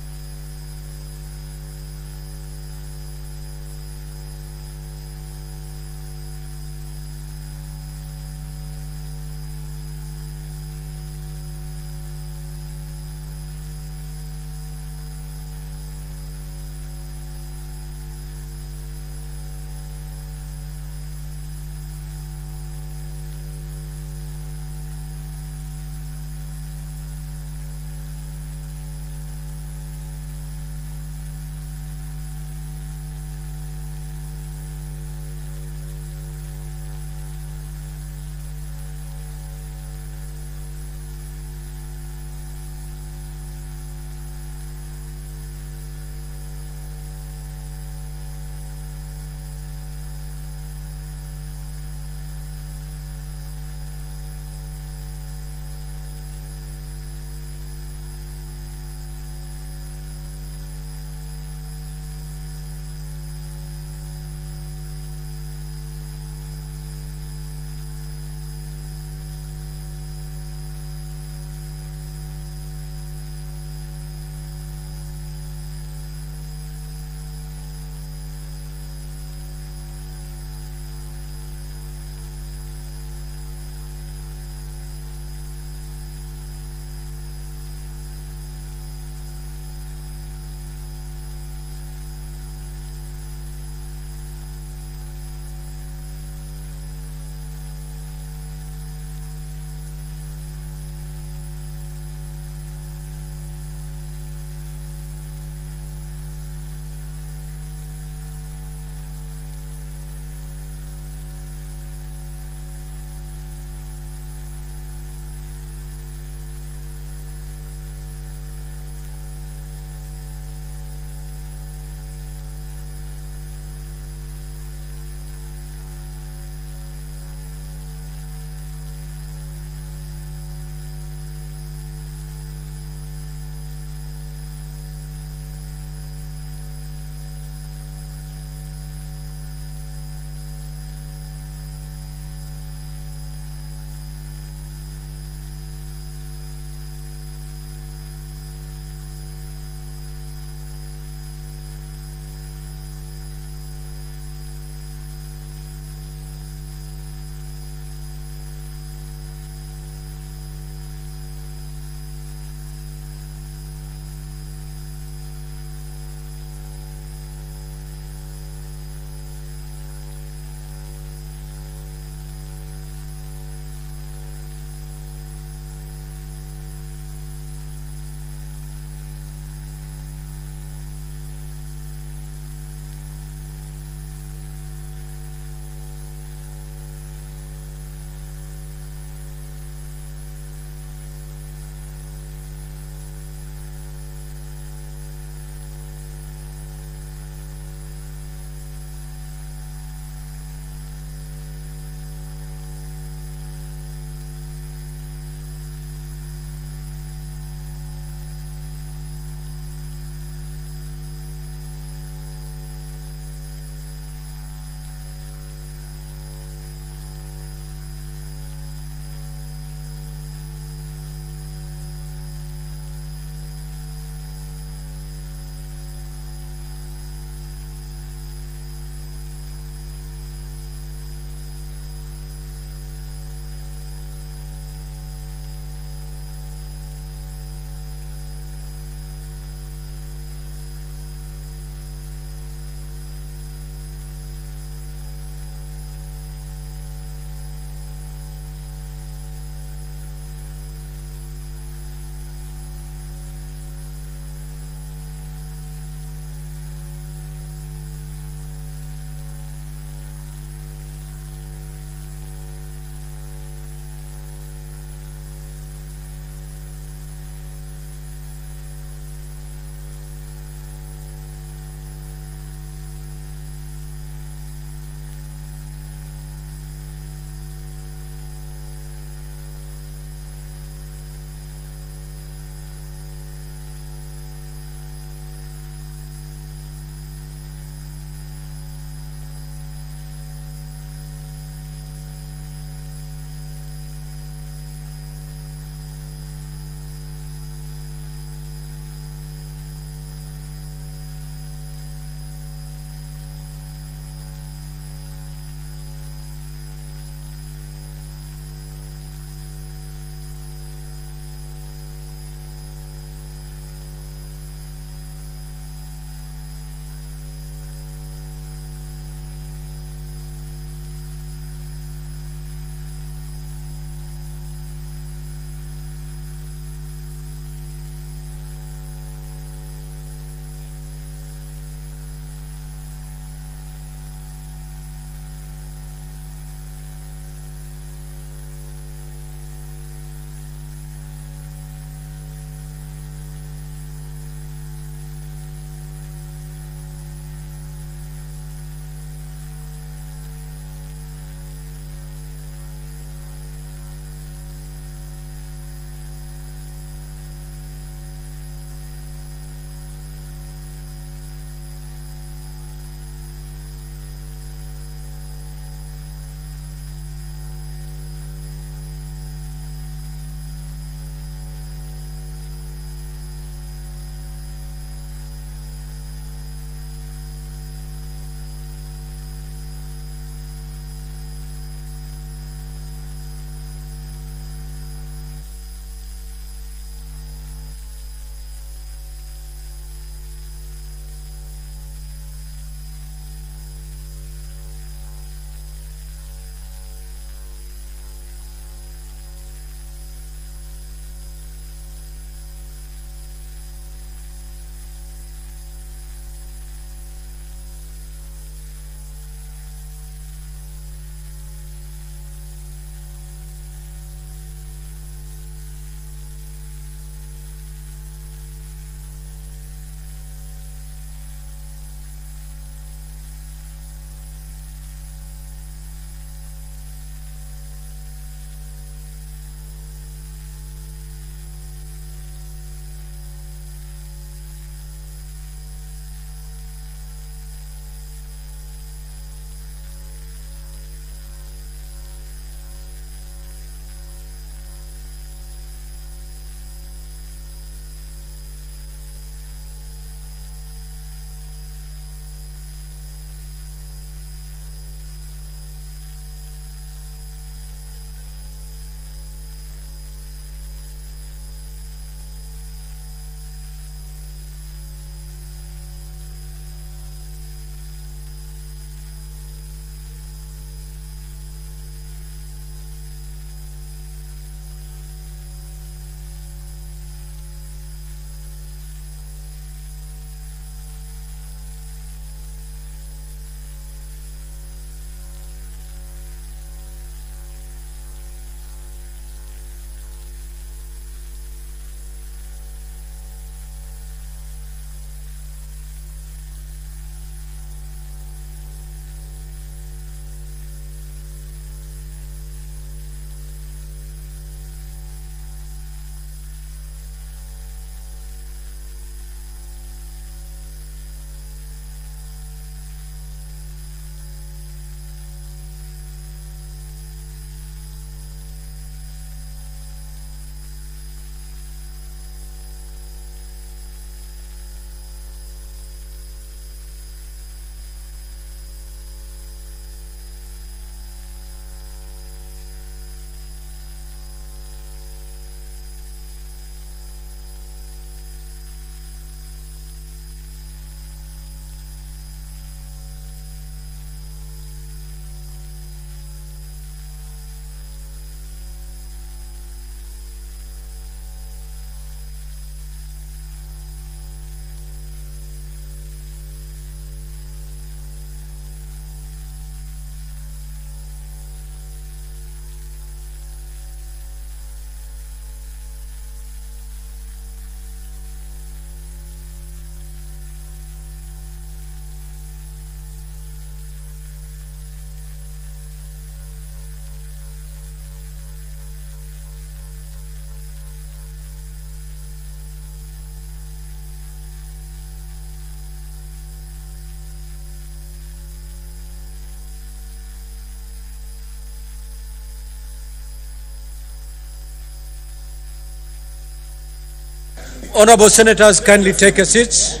Honorable Senators, kindly take your seats.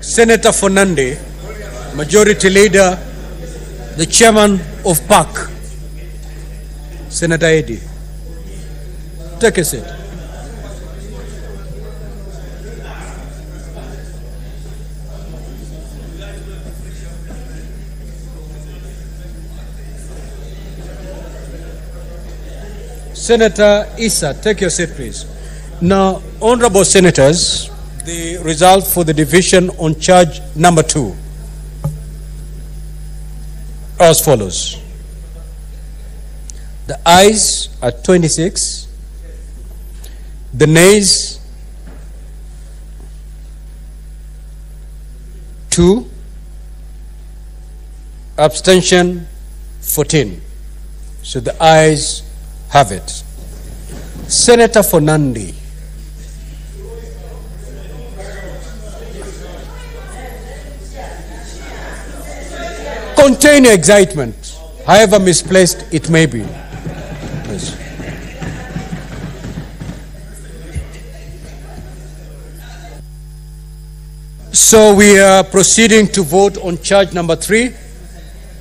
Senator Fernande, Majority Leader, the Chairman of PAC, Senator Eddy. Take a seat. Senator Issa, take your seat, please. Now, honorable senators, the result for the division on charge number 2 as follows. The ayes are 26, the nays 2, abstention 14. So the ayes have it. Senator Fernande. Contain your excitement, however misplaced it may be. Please. So we are proceeding to vote on charge number 3,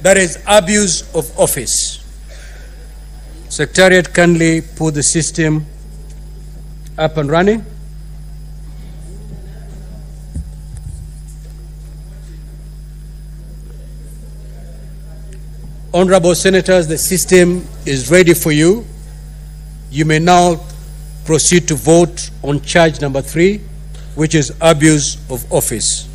that is abuse of office. Secretariat, kindly put the system up and running. Honorable senators, the system is ready for you. You may now proceed to vote on charge number 3, which is abuse of office.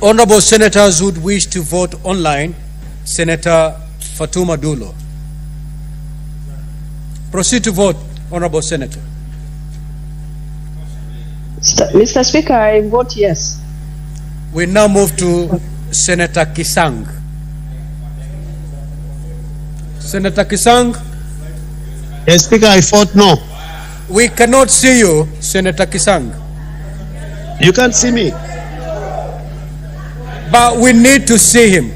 Honorable senators who would wish to vote online, Senator Fatuma Dulo. Proceed to vote, Honorable Senator. Mr. Speaker, I vote yes. We now move to Senator Kisang. Senator Kisang? Yes, Speaker, I vote no. We cannot see you, Senator Kisang. You can't see me. But we need to see him.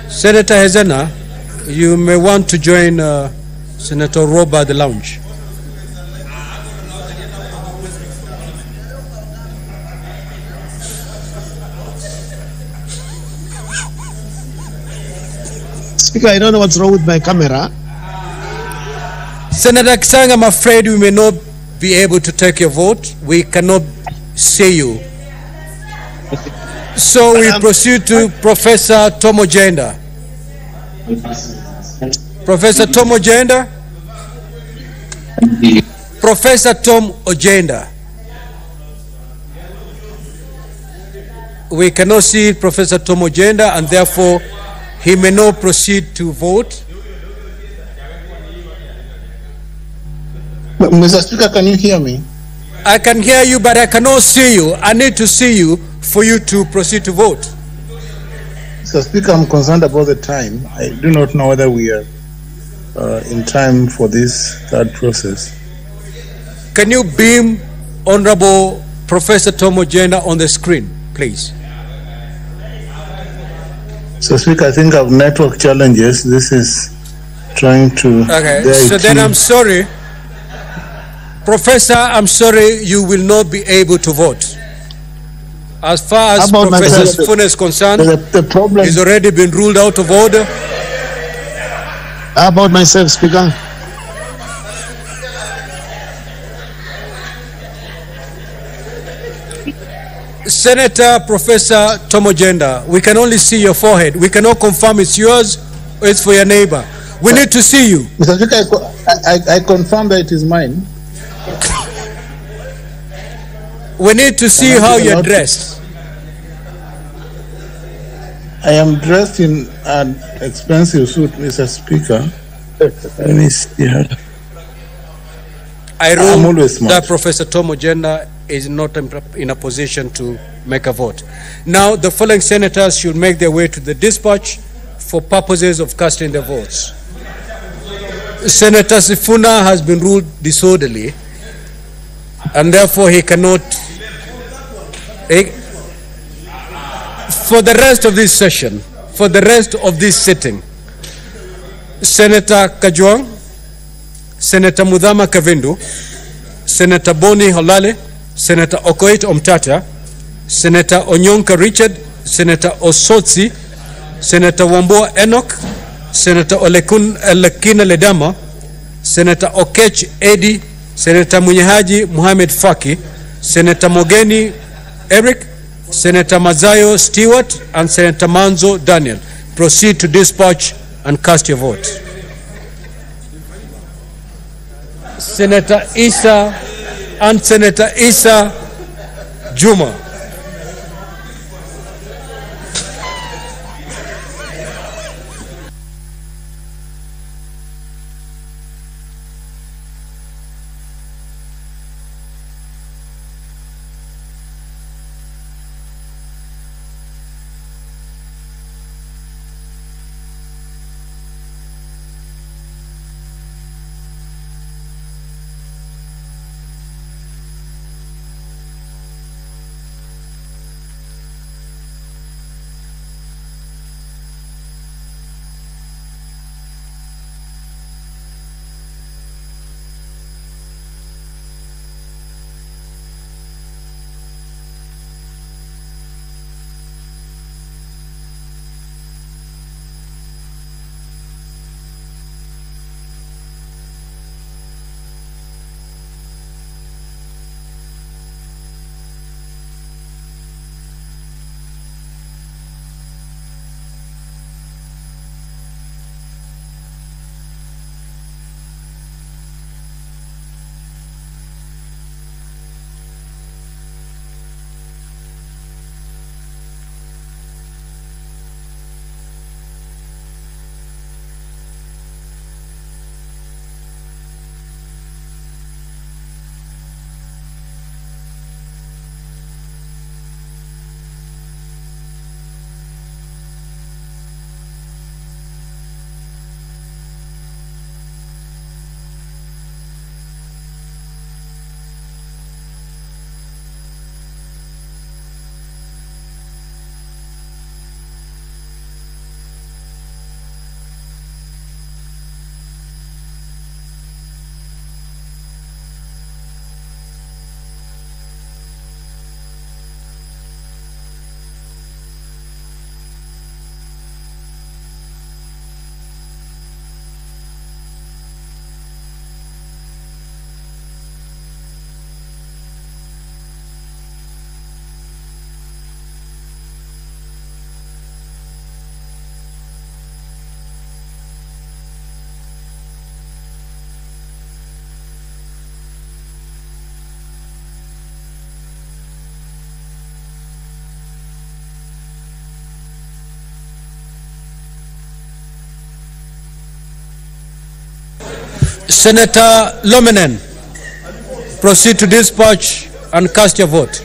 Senator Hezena, you may want to join Senator Roba at the lounge. Speaker, I don't know what's wrong with my camera. Senator Kisang, I'm afraid we may not be able to take your vote. We cannot see you. So we proceed to Professor Tom Ojenda. Professor Tom Ojenda? Professor Tom Ojenda. We cannot see Professor Tom Ojenda, and therefore he may not proceed to vote. Mr. Speaker, can you hear me? I can hear you, but I cannot see you. I need to see you for you to proceed to vote. Mr. Speaker, I'm concerned about the time. I do not know whether we are in time for this third process. Can you beam Honorable Professor Tom Ojenda on the screen, please? So, Speaker, I think I have network challenges. This is trying to... Okay, so then I'm sorry. Professor, I'm sorry, you will not be able to vote. As far as Professor Sifuna is concerned, the problem he's already been ruled out of order. How about myself, Speaker? Senator Professor Tom Ojenda, we can only see your forehead. We cannot confirm it's yours or it's for your neighbor. We need to see you. Mr. Speaker, I confirm that it is mine. We need to see how you're dressed. I am dressed in an expensive suit, Mr. Speaker. Let me see here. I rule that Professor Tom Ojenda is not in a position to make a vote. Now, the following senators should make their way to the dispatch for purposes of casting their votes. Senator Sifuna has been ruled disorderly, and therefore he cannot... For the rest of this session, for the rest of this sitting, Senator Kajwang, Senator Mudhama Kavindu, Senator Boni Holale, Senator Okoit Omtata, Senator Onyonka Richard, Senator Osotsi, Senator Wamboa Enoch, Senator Elekina Ledama, Senator Okech Edi, Senator Munyehaji Muhammad Faki, Senator Mogeni Eric, Senator Mazayo Stewart, and Senator Manzo Daniel. Proceed to dispatch and cast your vote. Senator Isa and Senator Isa Juma. Senator Lomenen, proceed to dispatch and cast your vote.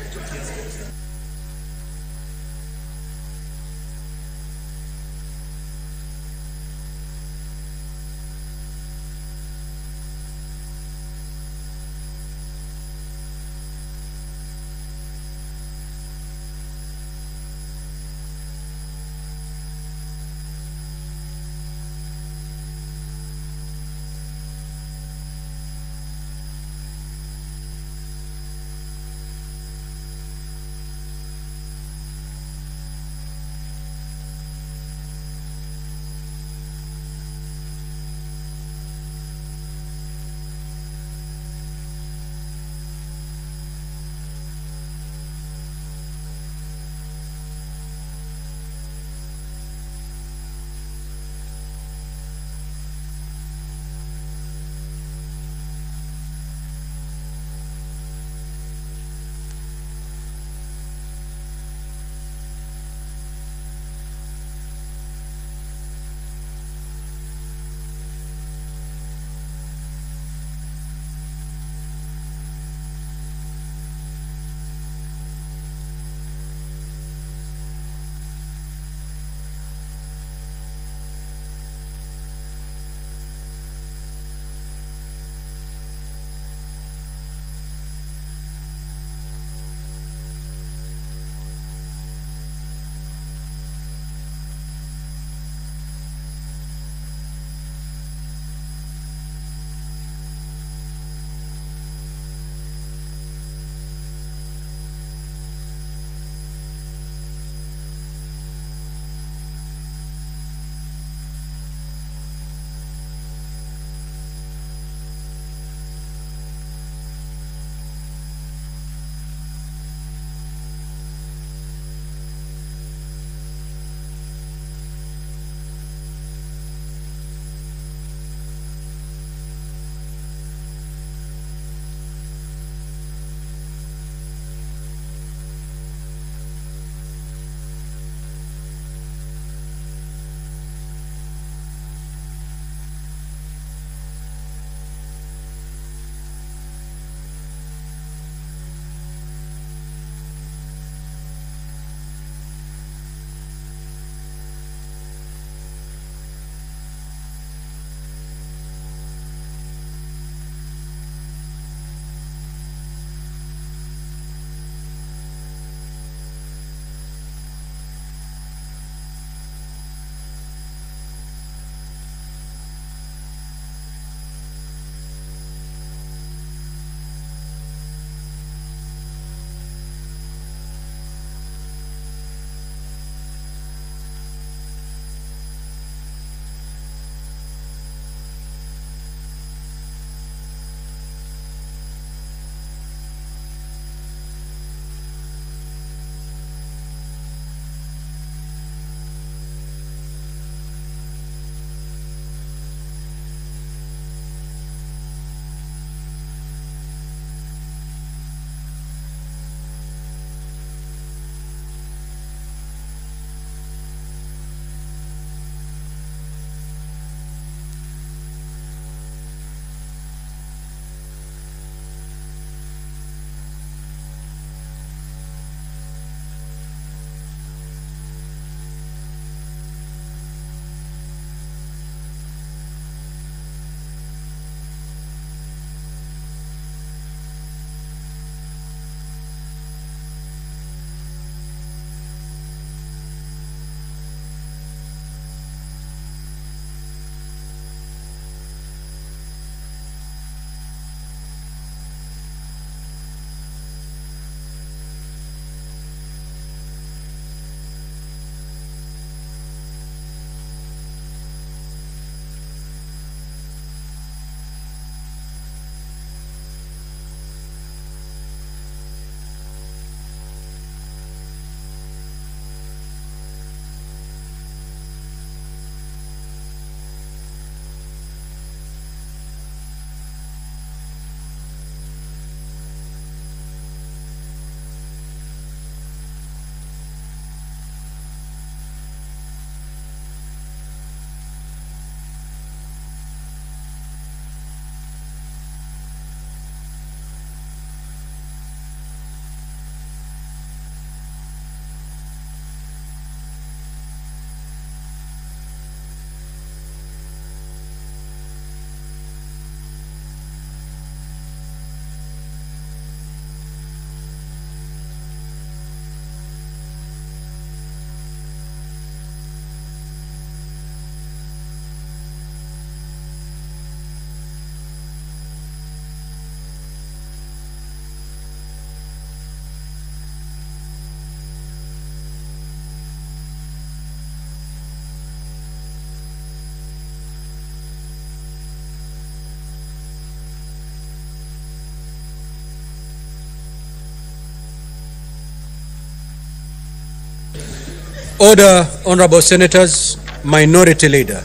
Order, honorable senators, minority leader.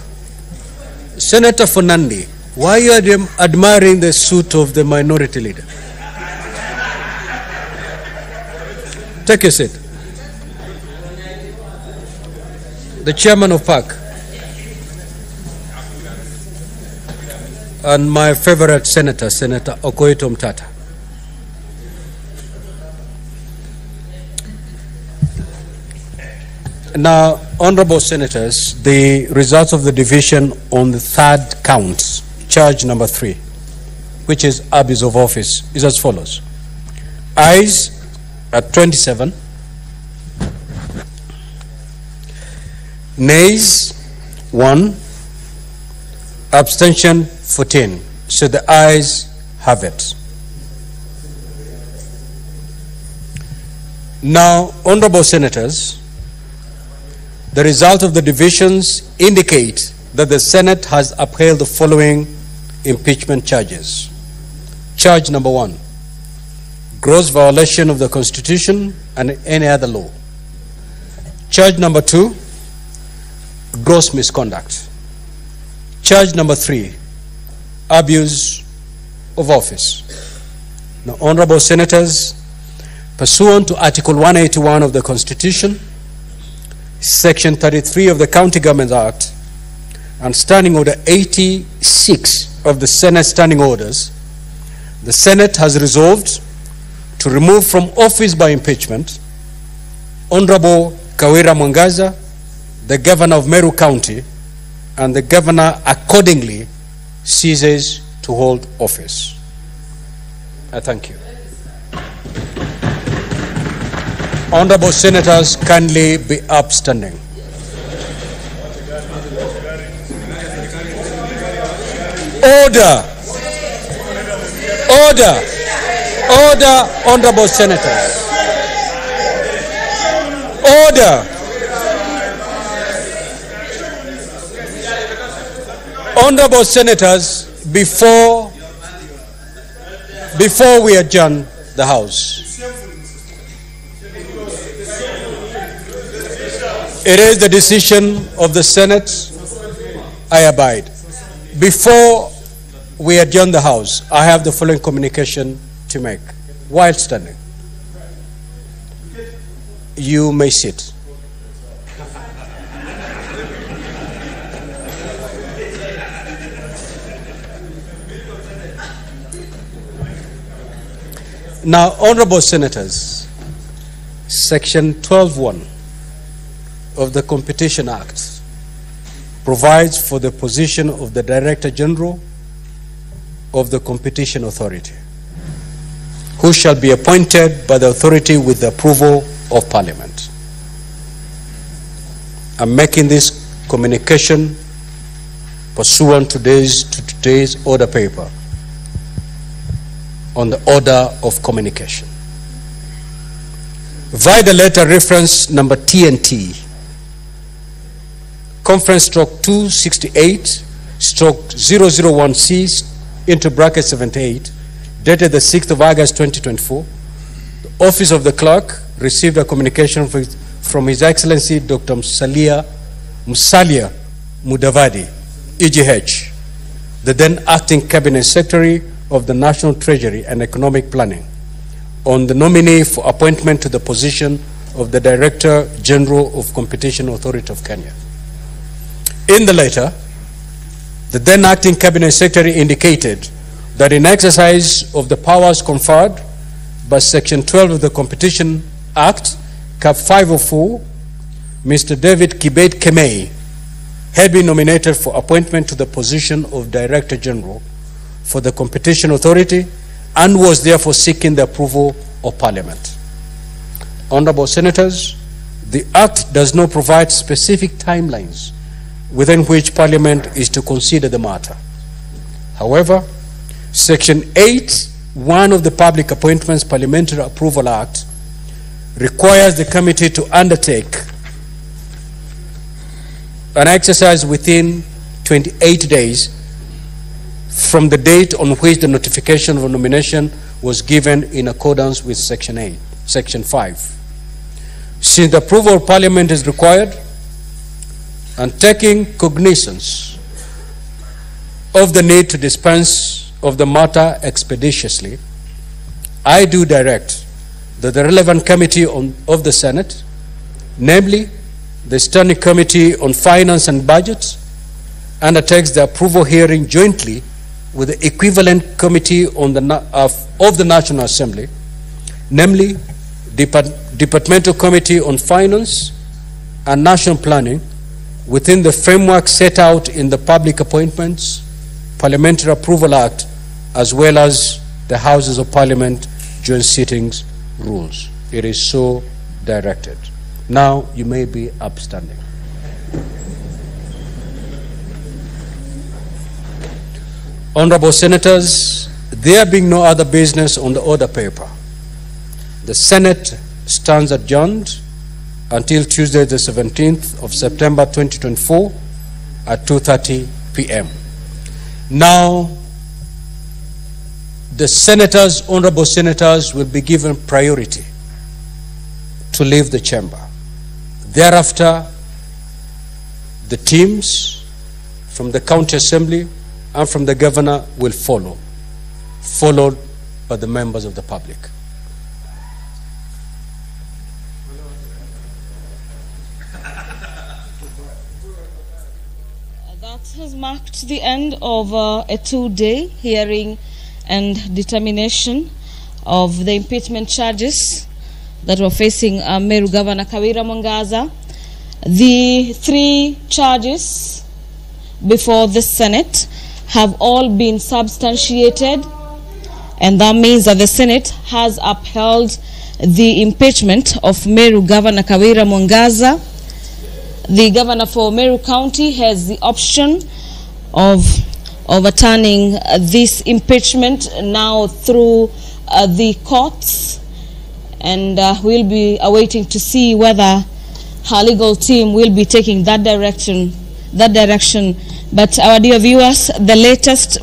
Senator Fernandi, why are you admiring the suit of the minority leader? Take your seat. The chairman of PAC and my favorite senator, Senator Okoito Mtata. Now, honorable senators, the results of the division on the third count, charge number 3, which is abuse of office, is as follows. Ayes at 27, nays 1, abstention 14. So the ayes have it. Now, honorable senators, the result of the divisions indicate that the Senate has upheld the following impeachment charges. Charge number 1, gross violation of the Constitution and any other law. Charge number 2, gross misconduct. Charge number 3, abuse of office. Now, honorable senators, pursuant to Article 181 of the Constitution, Section 33 of the County Government Act, and Standing Order 86 of the Senate Standing Orders, the Senate has resolved to remove from office by impeachment Honorable Kawira Mwangaza, the Governor of Meru County, and the Governor accordingly ceases to hold office. I thank you. Honorable senators, kindly be upstanding. Order. Order. Order, honorable senators. Order. Honorable senators, before we adjourn the House, it is the decision of the Senate. I abide. Before we adjourn the House, I have the following communication to make. While standing, you may sit. Now, honorable senators, Section 12(1) of the Competition Act provides for the position of the Director General of the Competition Authority, who shall be appointed by the authority with the approval of Parliament. I'm making this communication pursuant to today's order paper on the order of communication. Via the letter reference number TNT, conference stroke 268 stroke 001C into bracket 78, dated the 6th of August 2024, the Office of the Clerk received a communication from His Excellency Dr. Musalia Mudavadi, EGH, the then Acting Cabinet Secretary of the National Treasury and Economic Planning, on the nominee for appointment to the position of the Director General of Competition Authority of Kenya. In the letter, the then Acting Cabinet Secretary indicated that in exercise of the powers conferred by Section 12 of the Competition Act, Cap 504, Mr. David Kibet Kemei had been nominated for appointment to the position of Director General for the Competition Authority and was therefore seeking the approval of Parliament. Honorable senators, the Act does not provide specific timelines within which Parliament is to consider the matter. However, Section 8(1) of the Public Appointments Parliamentary Approval Act requires the committee to undertake an exercise within 28 days from the date on which the notification of a nomination was given in accordance with Section 5. since the approval of Parliament is required, and taking cognizance of the need to dispense of the matter expeditiously, I do direct that the relevant committee of the Senate, namely the Standing Committee on Finance and Budget, undertakes the approval hearing jointly with the equivalent committee on of the National Assembly, namely Departmental Committee on Finance and National Planning, within the framework set out in the Public Appointments Parliamentary Approval Act, as well as the Houses of Parliament joint sittings rules. It is so directed. Now you may be upstanding. Honorable Senators, there being no other business on the order paper, the Senate stands adjourned until Tuesday the 17th of September 2024 at 2:30 p.m. Now, the senators, honorable senators, will be given priority to leave the chamber. Thereafter, the teams from the county assembly and from the governor will follow, followed by the members of the public. That has marked the end of a two-day hearing and determination of the impeachment charges that were facing Meru Governor Kawira Mwangaza. The three charges before the Senate have all been substantiated, and that means that the Senate has upheld the impeachment of Meru Governor Kawira Mwangaza. The governor for Meru County has the option of overturning this impeachment now through the courts, and we'll be awaiting to see whether her legal team will be taking that direction. But our dear viewers, the latest